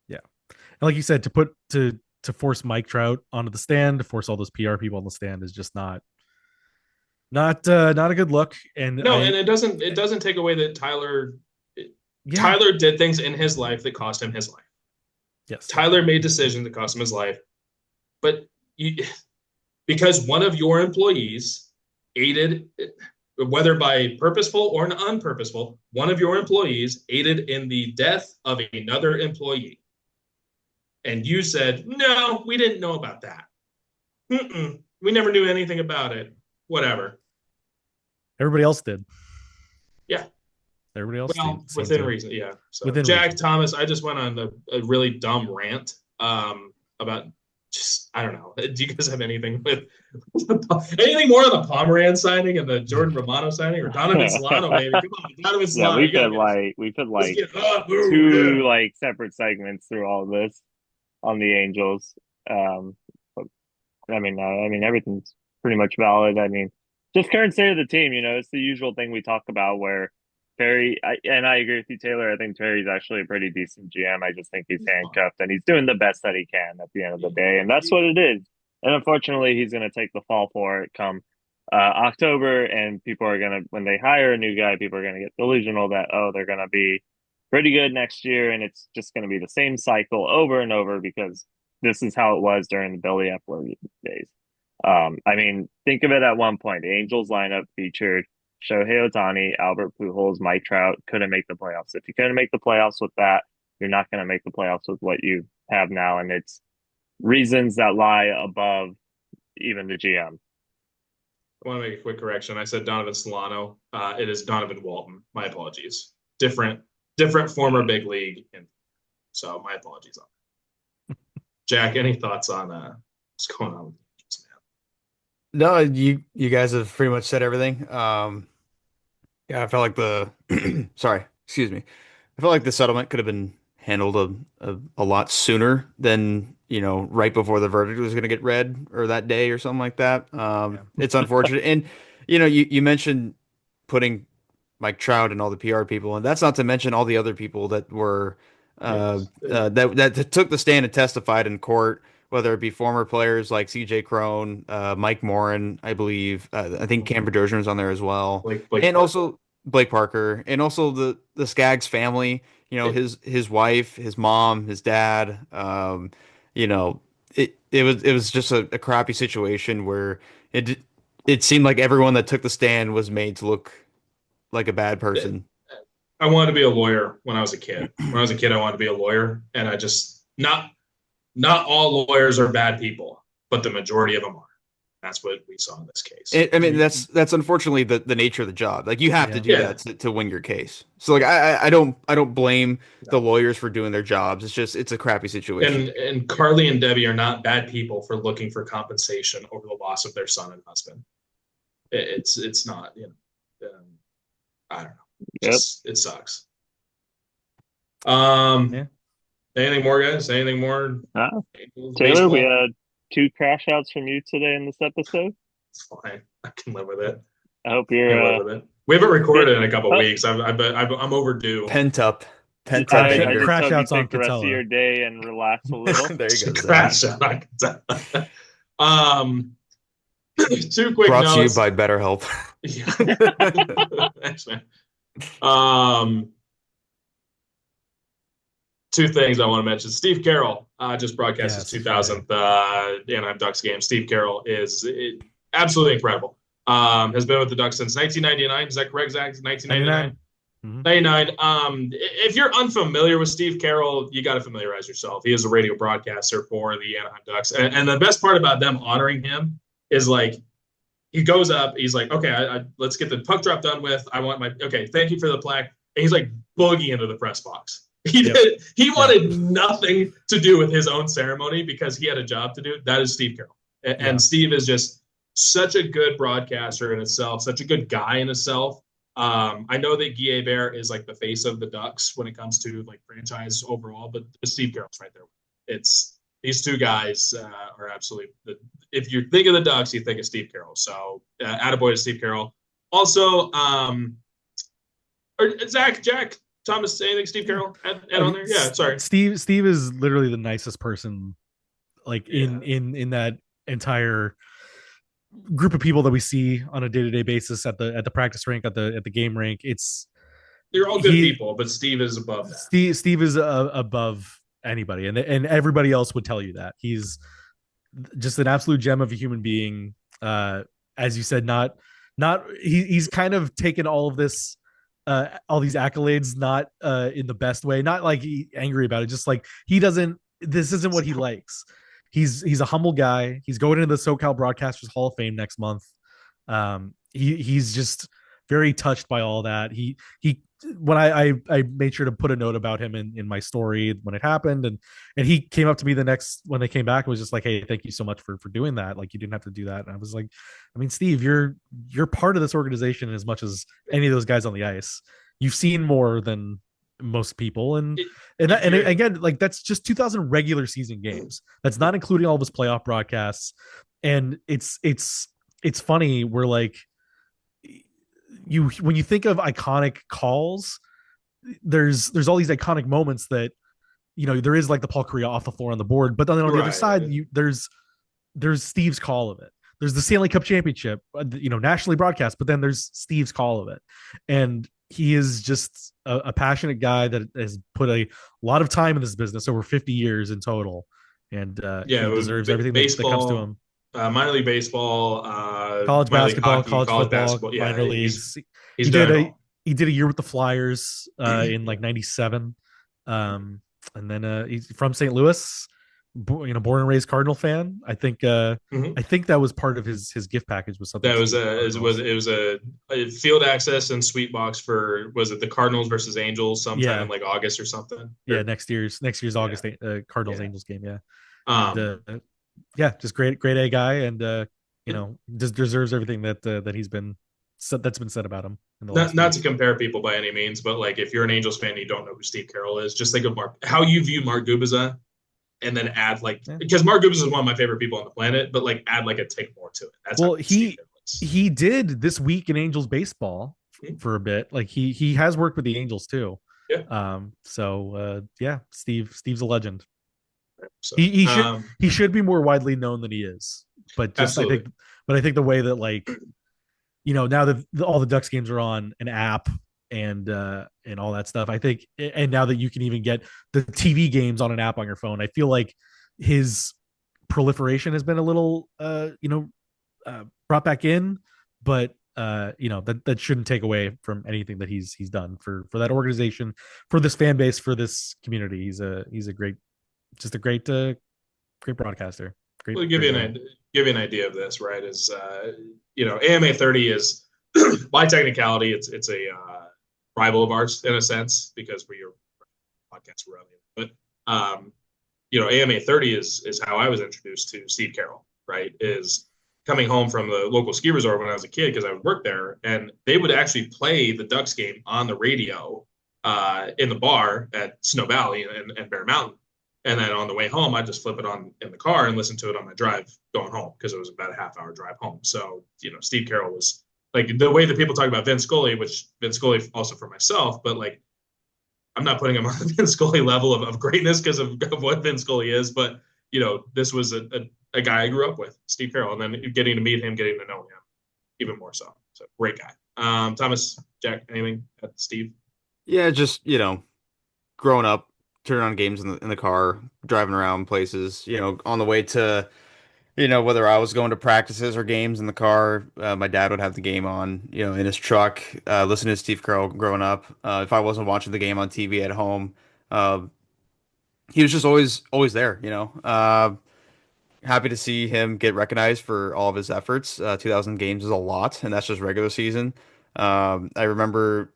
Yeah, and like you said, to force Mike Trout onto the stand, to force all those PR people on the stand is just not a good look. And and it doesn't take away that Tyler did things in his life that cost him his life. Yes, Tyler made decisions that cost him his life, but because one of your employees aided, whether by purposeful or unpurposeful, one of your employees aided in the death of another employee, and you said, "No, we didn't know about that. We never knew anything about it. Whatever." Everybody else did. Yeah. Everybody else within reason. Yeah. So within Jack reason. Thomas, I just went on a really dumb rant about just, I don't know. Do you guys have anything with anything more on the Pomeranz signing and the Jordan Romano signing or Donovan Solano, baby? Come on, Donovan Solano. We put two like separate segments through all of this on the Angels. I mean, everything's pretty much valid. I mean, just current state of the team. It's the usual thing we talk about where Perry, and I agree with you, Taylor. I think Perry's actually a pretty decent GM. I just think he's handcuffed and he's doing the best that he can at the end of the day, and that's what it is. And unfortunately, he's going to take the fall for it come October, and people are going to, when they hire a new guy, people are going to get delusional that, they're going to be pretty good next year, and it's just going to be the same cycle over and over because this is how it was during the BLeav days. I mean, think of it at one point. The Angels lineup featured Shohei Ohtani, Albert Pujols, Mike Trout. Couldn't make the playoffs. If you couldn't make the playoffs with that, you're not going to make the playoffs with what you have now. And it's reasons that lie above even the GM. I want to make a quick correction. I said Donovan Solano. It is Donovan Walton. My apologies. Different former big league. So my apologies on that. Jack, any thoughts on what's going on with the Angels, man? No, you guys have pretty much said everything. Yeah, I felt like sorry, excuse me. I felt like the settlement could have been handled a lot sooner than, right before the verdict was going to get read or that day or something like that. It's unfortunate. And, you mentioned putting Mike Trout and all the PR people, and that's not to mention all the other people that were that took the stand and testified in court, whether it be former players like CJ Crone, Mike Morin, I believe. I think Cam Bergersen was on there as well. Blake and Parker. Also Blake Parker, and also the Skaggs family, his wife, his mom, his dad. It was just a crappy situation where it seemed like everyone that took the stand was made to look like a bad person. I wanted to be a lawyer when I was a kid. When I was a kid, I wanted to be a lawyer, and I just not all lawyers are bad people, but the majority of them are. That's what we saw in this case. I mean, that's unfortunately the nature of the job. Like, you have to do that to win your case. So, like, I don't blame the lawyers for doing their jobs. It's just, it's a crappy situation. And Carly and Debbie are not bad people for looking for compensation over the loss of their son and husband. It's not, I don't know. It sucks. Anything more, guys? Anything more? Taylor, we had 2 crash outs from you today in this episode. It's fine. I can live with it. I hope you're. We haven't recorded in a couple weeks. I'm overdue. Pent up. Crash outs on the rest of your day and relax a little. There you go. Crash out on Katella. 2 quick Brought notes. to you by BetterHelp. Thanks, man. 2 things I want to mention. Steve Carell just broadcast his 2000th Anaheim Ducks game. Steve Carell is absolutely incredible. Has been with the Ducks since 1999. Is that correct, Zach? 1999. 99. If you're unfamiliar with Steve Carell, you got to familiarize yourself. He is a radio broadcaster for the Anaheim Ducks, and the best part about them honoring him is, like, he goes up. He's like, okay, let's get the puck drop done with. I want thank you for the plaque. And he's like boogie into the press box. He wanted nothing to do with his own ceremony because he had a job to do. That is Steve Carell. And Steve is just such a good broadcaster in itself, such a good guy in itself. I know that Guy Hebert is like the face of the Ducks when it comes to like franchise overall, but Steve Carell's right there. It's these 2 guys are absolutely if you think of the Ducks, you think of Steve Carell. So attaboy to Steve Carell. Also, Zach, Jack, Thomas, anything Steve Carell add on there? Yeah, sorry. Steve is literally the nicest person, like in that entire group of people that we see on a day-to-day basis at the practice rink, at the game rink. They're all good people, but Steve is above that. Steve is above anybody, and everybody else would tell you that. He's just an absolute gem of a human being. As you said, he's kind of taken all of this, all these accolades, not in the best way, not like angry about it, just like this isn't what he likes. He's a humble guy. He's going into the SoCal Broadcasters Hall of Fame next month. He's just very touched by all that. He when I made sure to put a note about him in my story when it happened, and he came up to me the next when they came back and was just like, hey, thank you so much for doing that. Like, you didn't have to do that. And I was like, I mean, Steve, you're part of this organization as much as any of those guys on the ice. You've seen more than most people, and again, like, that's just 2,000 regular season games. That's not including all of his playoff broadcasts. And it's funny. We're like, when you think of iconic calls, there's all these iconic moments that, there is like the Paul Kariya off the floor on the board, but then on the other side, there's Steve's call of it. There's the Stanley Cup championship, nationally broadcast, but then there's Steve's call of it. And he is just a passionate guy that has put a lot of time in this business, over 50 years in total. And he deserves everything that comes to him. Minor league baseball, college basketball, hockey, college football, minor leagues. He did a year with the Flyers in like 97. And then he's from St. Louis, born and raised Cardinal fan. I think that was part of his gift package, was something. That was a field access and suite box for, was it the Cardinals versus Angels sometime in like August or something? Yeah, next year's August Cardinals Angels game. Just great A guy, and just deserves everything that he's been that's been said about him. Not to compare people by any means, but like, if you're an Angels fan and you don't know who Steve Carell is, just think of how you view Mark Gubicza, and then add because Mark Gubicza is one of my favorite people on the planet, but like add like a tick more to it. That's he did this week in Angels baseball for a bit. Like, he has worked with the Angels too. Steve's a legend. So, he should be more widely known than he is, but just absolutely. I think the way that, like, now that all the Ducks games are on an app and all that stuff, I think, and now that you can even get the TV games on an app on your phone, I feel like his proliferation has been a little brought back in, but that shouldn't take away from anything that he's done for that organization, for this fan base, for this community. He's a great broadcaster. We'll give you an idea of this, right? Is AMA 30 is by technicality, it's a rival of ours in a sense, because we are podcast running. But AMA 30 is how I was introduced to Steve Carell, right? Is coming home from the local ski resort when I was a kid, because I would work there, and they would actually play the Ducks game on the radio in the bar at Snow Valley and Bear Mountain. And then on the way home, I'd just flip it on in the car and listen to it on my drive going home, because it was about a half-hour drive home. So, Steve Carell was like, the way that people talk about Vince Scully, which Vince Scully also for myself, but like, I'm not putting him on the Vince Scully level of greatness because of what Vince Scully is. But, this was a guy I grew up with, Steve Carell, and then getting to meet him, getting to know him even more so. So, great guy. Thomas, Jack, anything at Steve? Yeah, just, growing up, turning on games in the car, driving around places, on the way to, whether I was going to practices or games in the car, my dad would have the game on, in his truck, listening to Steve Carell growing up. If I wasn't watching the game on TV at home, he was just always there, happy to see him get recognized for all of his efforts. 2,000 games is a lot, and that's just regular season. I remember,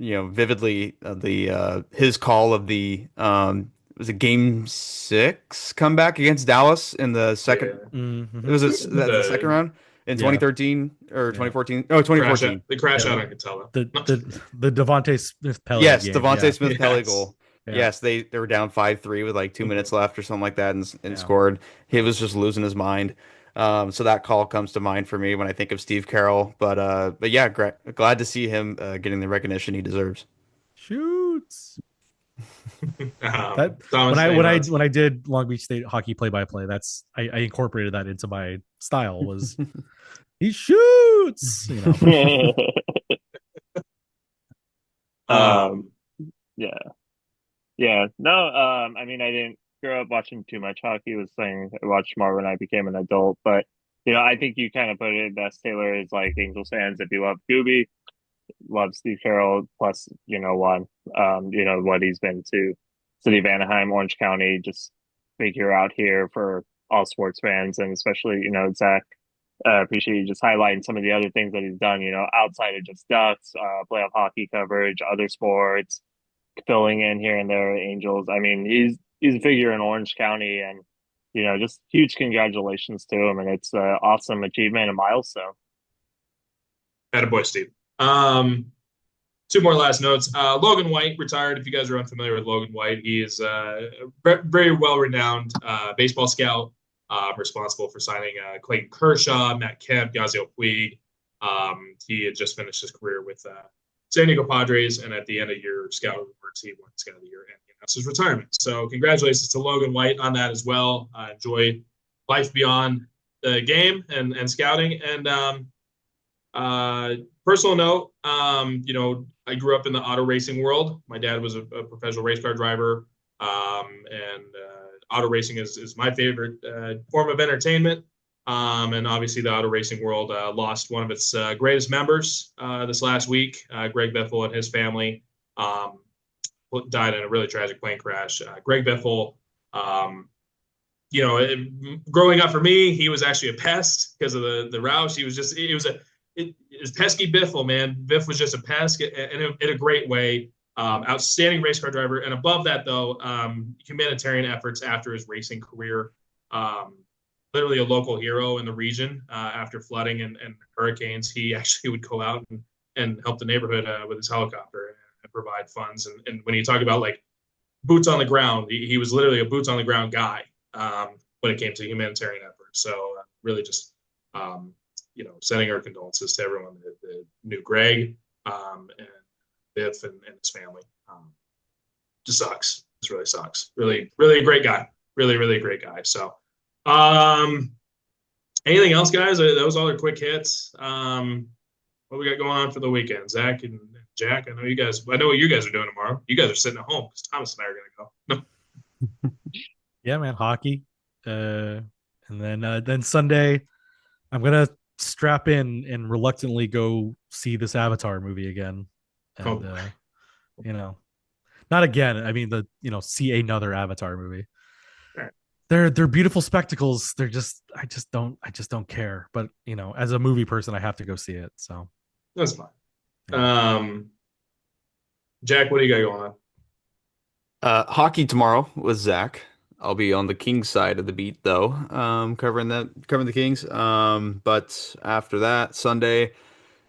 vividly his call of the was it Game 6 comeback against Dallas in the second. It was the second round in 2013 or 2014. Oh, 2014. The crash out on Katella. The Devontae Smith Pelly. Yes, game. Devontae Smith Pelly goal. Yeah. Yes, they were down 5-3 with like 2 minutes left or something like that, and scored. He was just losing his mind. So that call comes to mind for me when I think of Steve Carell. But yeah, glad to see him getting the recognition he deserves. Shoots. When I did Long Beach State hockey play-by-play, that's I incorporated that into my style. Was he shoots? No, I mean, I didn't grow up watching too much hockey. Was saying I watched more when I became an adult, but I think you kind of put it best, Taylor, is like Angels fans. If you love Gooby, love Steve Carell, plus what he's been to city of Anaheim, Orange County, just big hero out here for all sports fans, and especially Zach Appreciate you just highlighting some of the other things that he's done, outside of just Ducks, playoff hockey coverage, other sports, filling in here and there, Angels. I mean, he's a figure in Orange County, and just huge congratulations to him, and it's an awesome achievement, a milestone. Attaboy, Steve. Two more last notes. Logan White retired. If you guys are unfamiliar with Logan White, he is a very well-renowned baseball scout, responsible for signing Clayton Kershaw, Matt Kemp, Yasiel Puig. He had just finished his career with San Diego Padres, and at the end of your scout awards, he won Scout of the Year and he announced his retirement. So congratulations to Logan White on that as well. Enjoy life beyond the game and scouting. And personal note, I grew up in the auto racing world. My dad was a professional race car driver, and auto racing is my favorite form of entertainment. And obviously, the auto racing world lost one of its greatest members this last week. Greg Biffle and his family died in a really tragic plane crash. Greg Biffle, growing up for me, he was actually a pest because of the Roush. He was just it was pesky Biffle, man. Biff was just a pest in a great way. Outstanding race car driver. And above that, though, humanitarian efforts after his racing career. Literally a local hero in the region after flooding and hurricanes. He actually would go out and help the neighborhood with his helicopter and provide funds. And when you talk about like boots on the ground, he was literally a boots on the ground guy when it came to humanitarian efforts. So really just sending our condolences to everyone that knew Greg and Biff and his family. Just sucks. This really sucks. Really, really a great guy. Really, really a great guy. So, anything else, guys? Those all are quick hits. What we got going on for the weekend? Zach and Jack, I know what you guys are doing tomorrow. You guys are sitting at home because Thomas and I are going to go. Yeah, man, hockey. And then Sunday, I'm going to strap in and reluctantly go see this Avatar movie again. And, not again. I mean, see another Avatar movie. They're beautiful spectacles. I just don't care. But as a movie person, I have to go see it. So that's fine. Yeah. Jack, what do you got going on? Hockey tomorrow with Zach. I'll be on the Kings side of the beat though, covering the Kings. But after that, Sunday,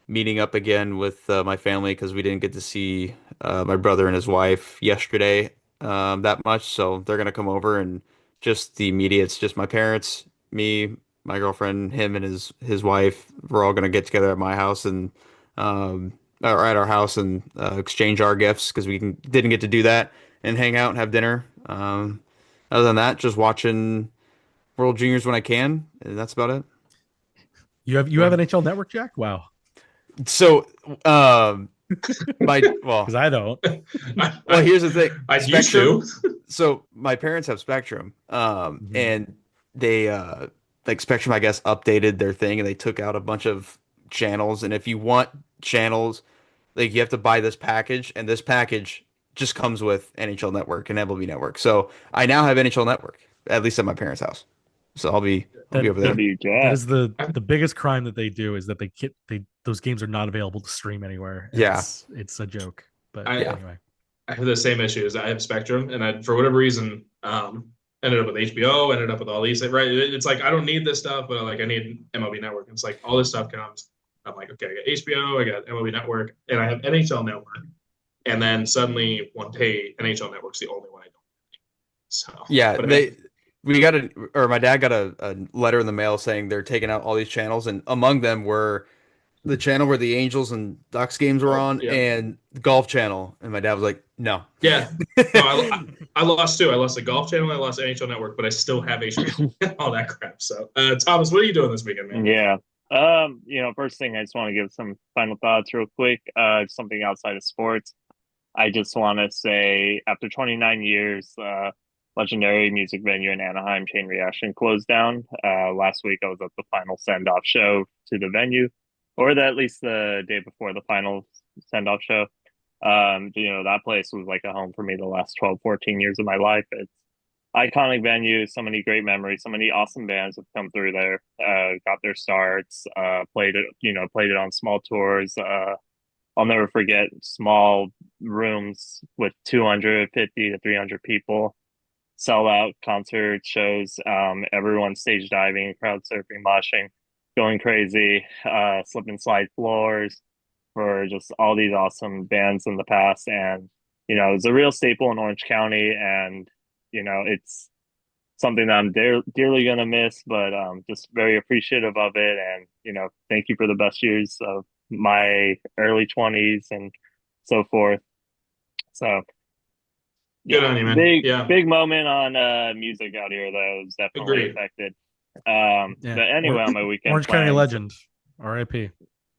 meeting up again with my family because we didn't get to see my brother and his wife yesterday that much. So they're gonna come over and just the immediates, just my parents, me, my girlfriend, him, and his wife. We're all gonna get together at my house and or at our house and exchange our gifts because didn't get to do that and hang out and have dinner. Other than that, just watching World Juniors when I can, and that's about it. You have NHL Network, Jack? Wow. So, because I don't. Well, here's the thing. I used to. So my parents have Spectrum, and they like Spectrum, I guess, updated their thing, and they took out a bunch of channels. And if you want channels, like you have to buy this package, and this package just comes with NHL Network and MLB Network. So I now have NHL Network, at least at my parents' house. So I'll be over there. That is the biggest crime that they do is that those games are not available to stream anywhere. Yeah, it's a joke. But anyway, I have the same issues. I have Spectrum, and I, for whatever reason, ended up with HBO. Ended up with all these. Right? It's like I don't need this stuff, but like I need MLB Network. And it's like all this stuff comes. I'm like, okay, I got HBO, I got MLB Network, and I have NHL Network. And then suddenly one day NHL Network's the only one I don't have. So yeah, my dad got a letter in the mail saying they're taking out all these channels, and among them were the channel where the Angels and Ducks games were on, and the Golf Channel. And my dad was like, "No." Yeah, no, I lost two. I lost the Golf Channel, I lost NHL Network, but I still have HBO, all that crap. So, Thomas, what are you doing this weekend, man? Yeah. First thing, I just want to give some final thoughts real quick. Something outside of sports. I just want to say, after 29 years, legendary music venue in Anaheim, Chain Reaction, closed down. Last week, I was at the final send-off show to the venue, or at least the day before the final send-off show. That place was like a home for me the last 12, 14 years of my life. It's iconic venue, so many great memories, so many awesome bands have come through there, got their starts, played it on small tours. I'll never forget small rooms with 250 to 300 people, sell out concert shows, everyone stage diving, crowd surfing, moshing, going crazy, slip and slide floors for just all these awesome bands in the past. And, it was a real staple in Orange County. And, it's something that I'm dearly going to miss, but just very appreciative of it. And, thank you for the best years of my early 20s and so forth. So, Good on you, man. Big moment on music out here, though. It was definitely affected. But anyway, on my weekend Orange County legend, R.I.P.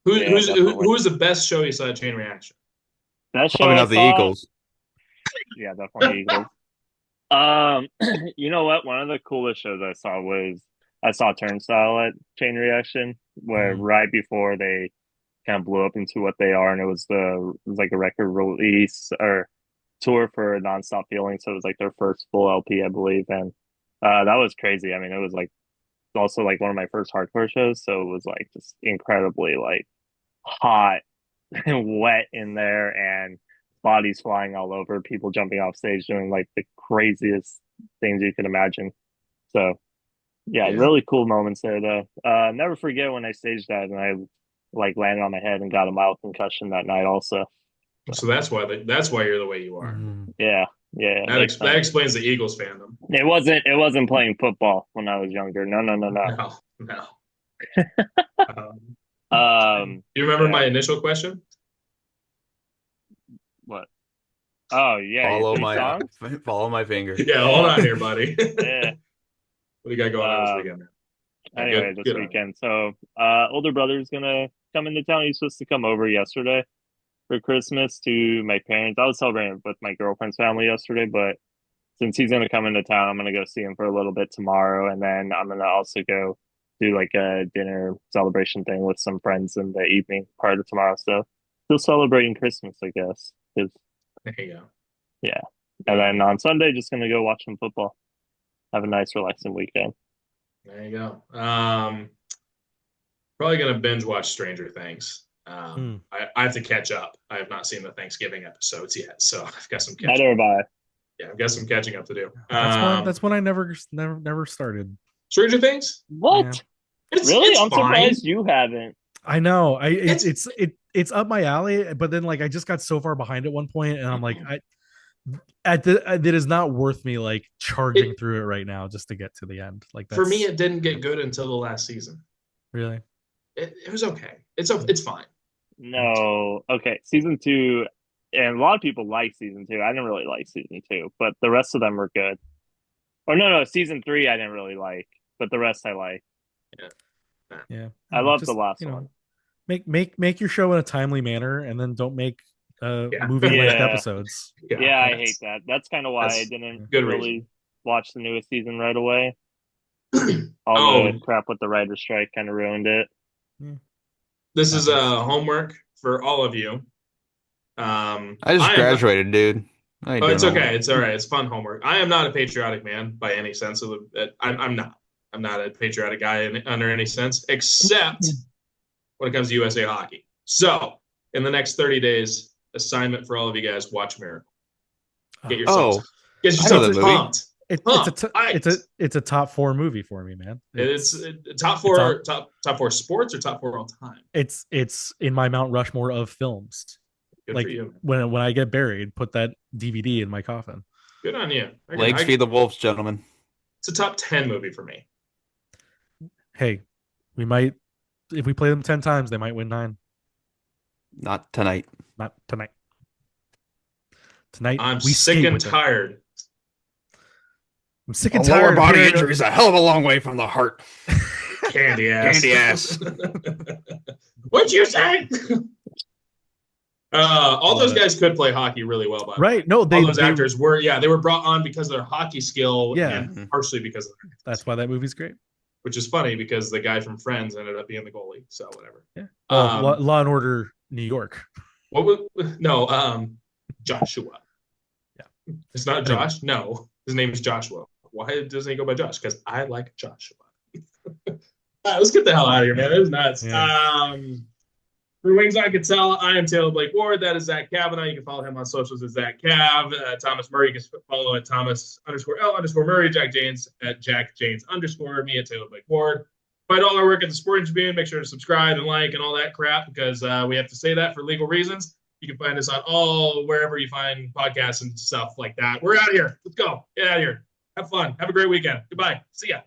Who was the best show you saw at Chain Reaction? That show Probably not the Eagles. Yeah, definitely Eagles. You know what? One of the coolest shows I saw Turnstile at Chain Reaction, where right before they kind of blew up into what they are, and it was like a record release or tour for Nonstop Feeling. So it was like their first full LP, I believe, and that was crazy. I mean, it was like also like one of my first hardcore shows, so it was like just incredibly like hot and wet in there, and bodies flying all over, people jumping off stage doing like the craziest things you can imagine. So yeah, really cool moments there though. Never forget when I stage dived and I like landed on my head and got a mild concussion that night also. So that's why you're the way you are. Yeah. That explains the Eagles fandom. It wasn't playing football when I was younger. No. You remember my initial question? What? Oh yeah. Follow my finger. Yeah, hold on here, buddy. Yeah. What do you got going on this weekend? Anyway, this weekend. So older brother's gonna come into town. He's supposed to come over yesterday for Christmas to my parents. I was celebrating with my girlfriend's family yesterday, but since he's going to come into town, I'm going to go see him for a little bit tomorrow. And then I'm going to also go do like a dinner celebration thing with some friends in the evening part of tomorrow. So still celebrating Christmas, I guess. There you go. Yeah. And then on Sunday, just going to go watch some football. Have a nice, relaxing weekend. There you go. Probably going to binge watch Stranger Things. I have to catch up. I have not seen the Thanksgiving episodes yet, so I've got some catching. Neither have I. Yeah, I've got some catching up to do. That's when I never started. Stranger Things? What? Yeah. Really? I'm surprised you haven't. I know. It's up my alley, but then like I just got so far behind at one point, and I'm like, it is not worth me like charging through it right now just to get to the end. Like for me, it didn't get good until the last season. Really? It was okay. It's fine. No. Okay. Season 2, and a lot of people like season 2. I didn't really like season 2, but the rest of them were good. Or no, season 3 I didn't really like, but the rest I like. Yeah. I love the last one. Make your show in a timely manner, and then don't make movie-length episodes. Yeah, I hate that. That's kind of why I didn't really watch the newest season right away. All the crap with the writer's strike kind of ruined it. This is homework for all of you. I just graduated, dude. It's okay. It's all right. It's fun homework. I am not a patriotic man by any sense of it. I'm not. I'm not a patriotic guy under any sense, except when it comes to USA Hockey. So, in the next 30 days, assignment for all of you guys: watch Miracle. Get yourself pumped. It's a top 4 movie for me, man. It's top 4 sports or top 4 all time. It's in my Mount Rushmore of films. Good like for you. when I get buried, put that DVD in my coffin. Good on you. Legs feed the wolves, gentlemen. It's a top 10 movie for me. Hey, we might, if we play them 10 times, they might win 9. Not tonight. Not tonight. Tonight, I'm sick and tired. I'm sick and tired. Lower body injury is a hell of a long way from the heart. Candy ass. Candy ass. What'd you say? All those guys could play hockey really well, by the way. Right? No, all those actors were. Yeah, they were brought on because of their hockey skill. Yeah, and partially because of their that's why that movie's great. Which is funny because the guy from Friends ended up being the goalie. So whatever. Yeah. Law and Order New York. What was no? Joshua. Yeah. It's not Josh. No, his name is Joshua. Why doesn't he go by Josh? Because I like Josh. All right, let's get the hell out of here, man. It was nuts. Yeah. For Wings on Katella, I am Taylorblakeward. That is Zach Cavanagh. You can follow him on socials as ZachCav. Thomas Murray, you can follow at Thomas_L_Murray. Jack Janes at JackJanes_. Me at Taylorblakeward. Find all our work at the Sporting Tribune. Make sure to subscribe and like and all that crap because we have to say that for legal reasons. You can find us on wherever you find podcasts and stuff like that. We're out of here. Let's go. Get out of here. Have fun. Have a great weekend. Goodbye. See ya.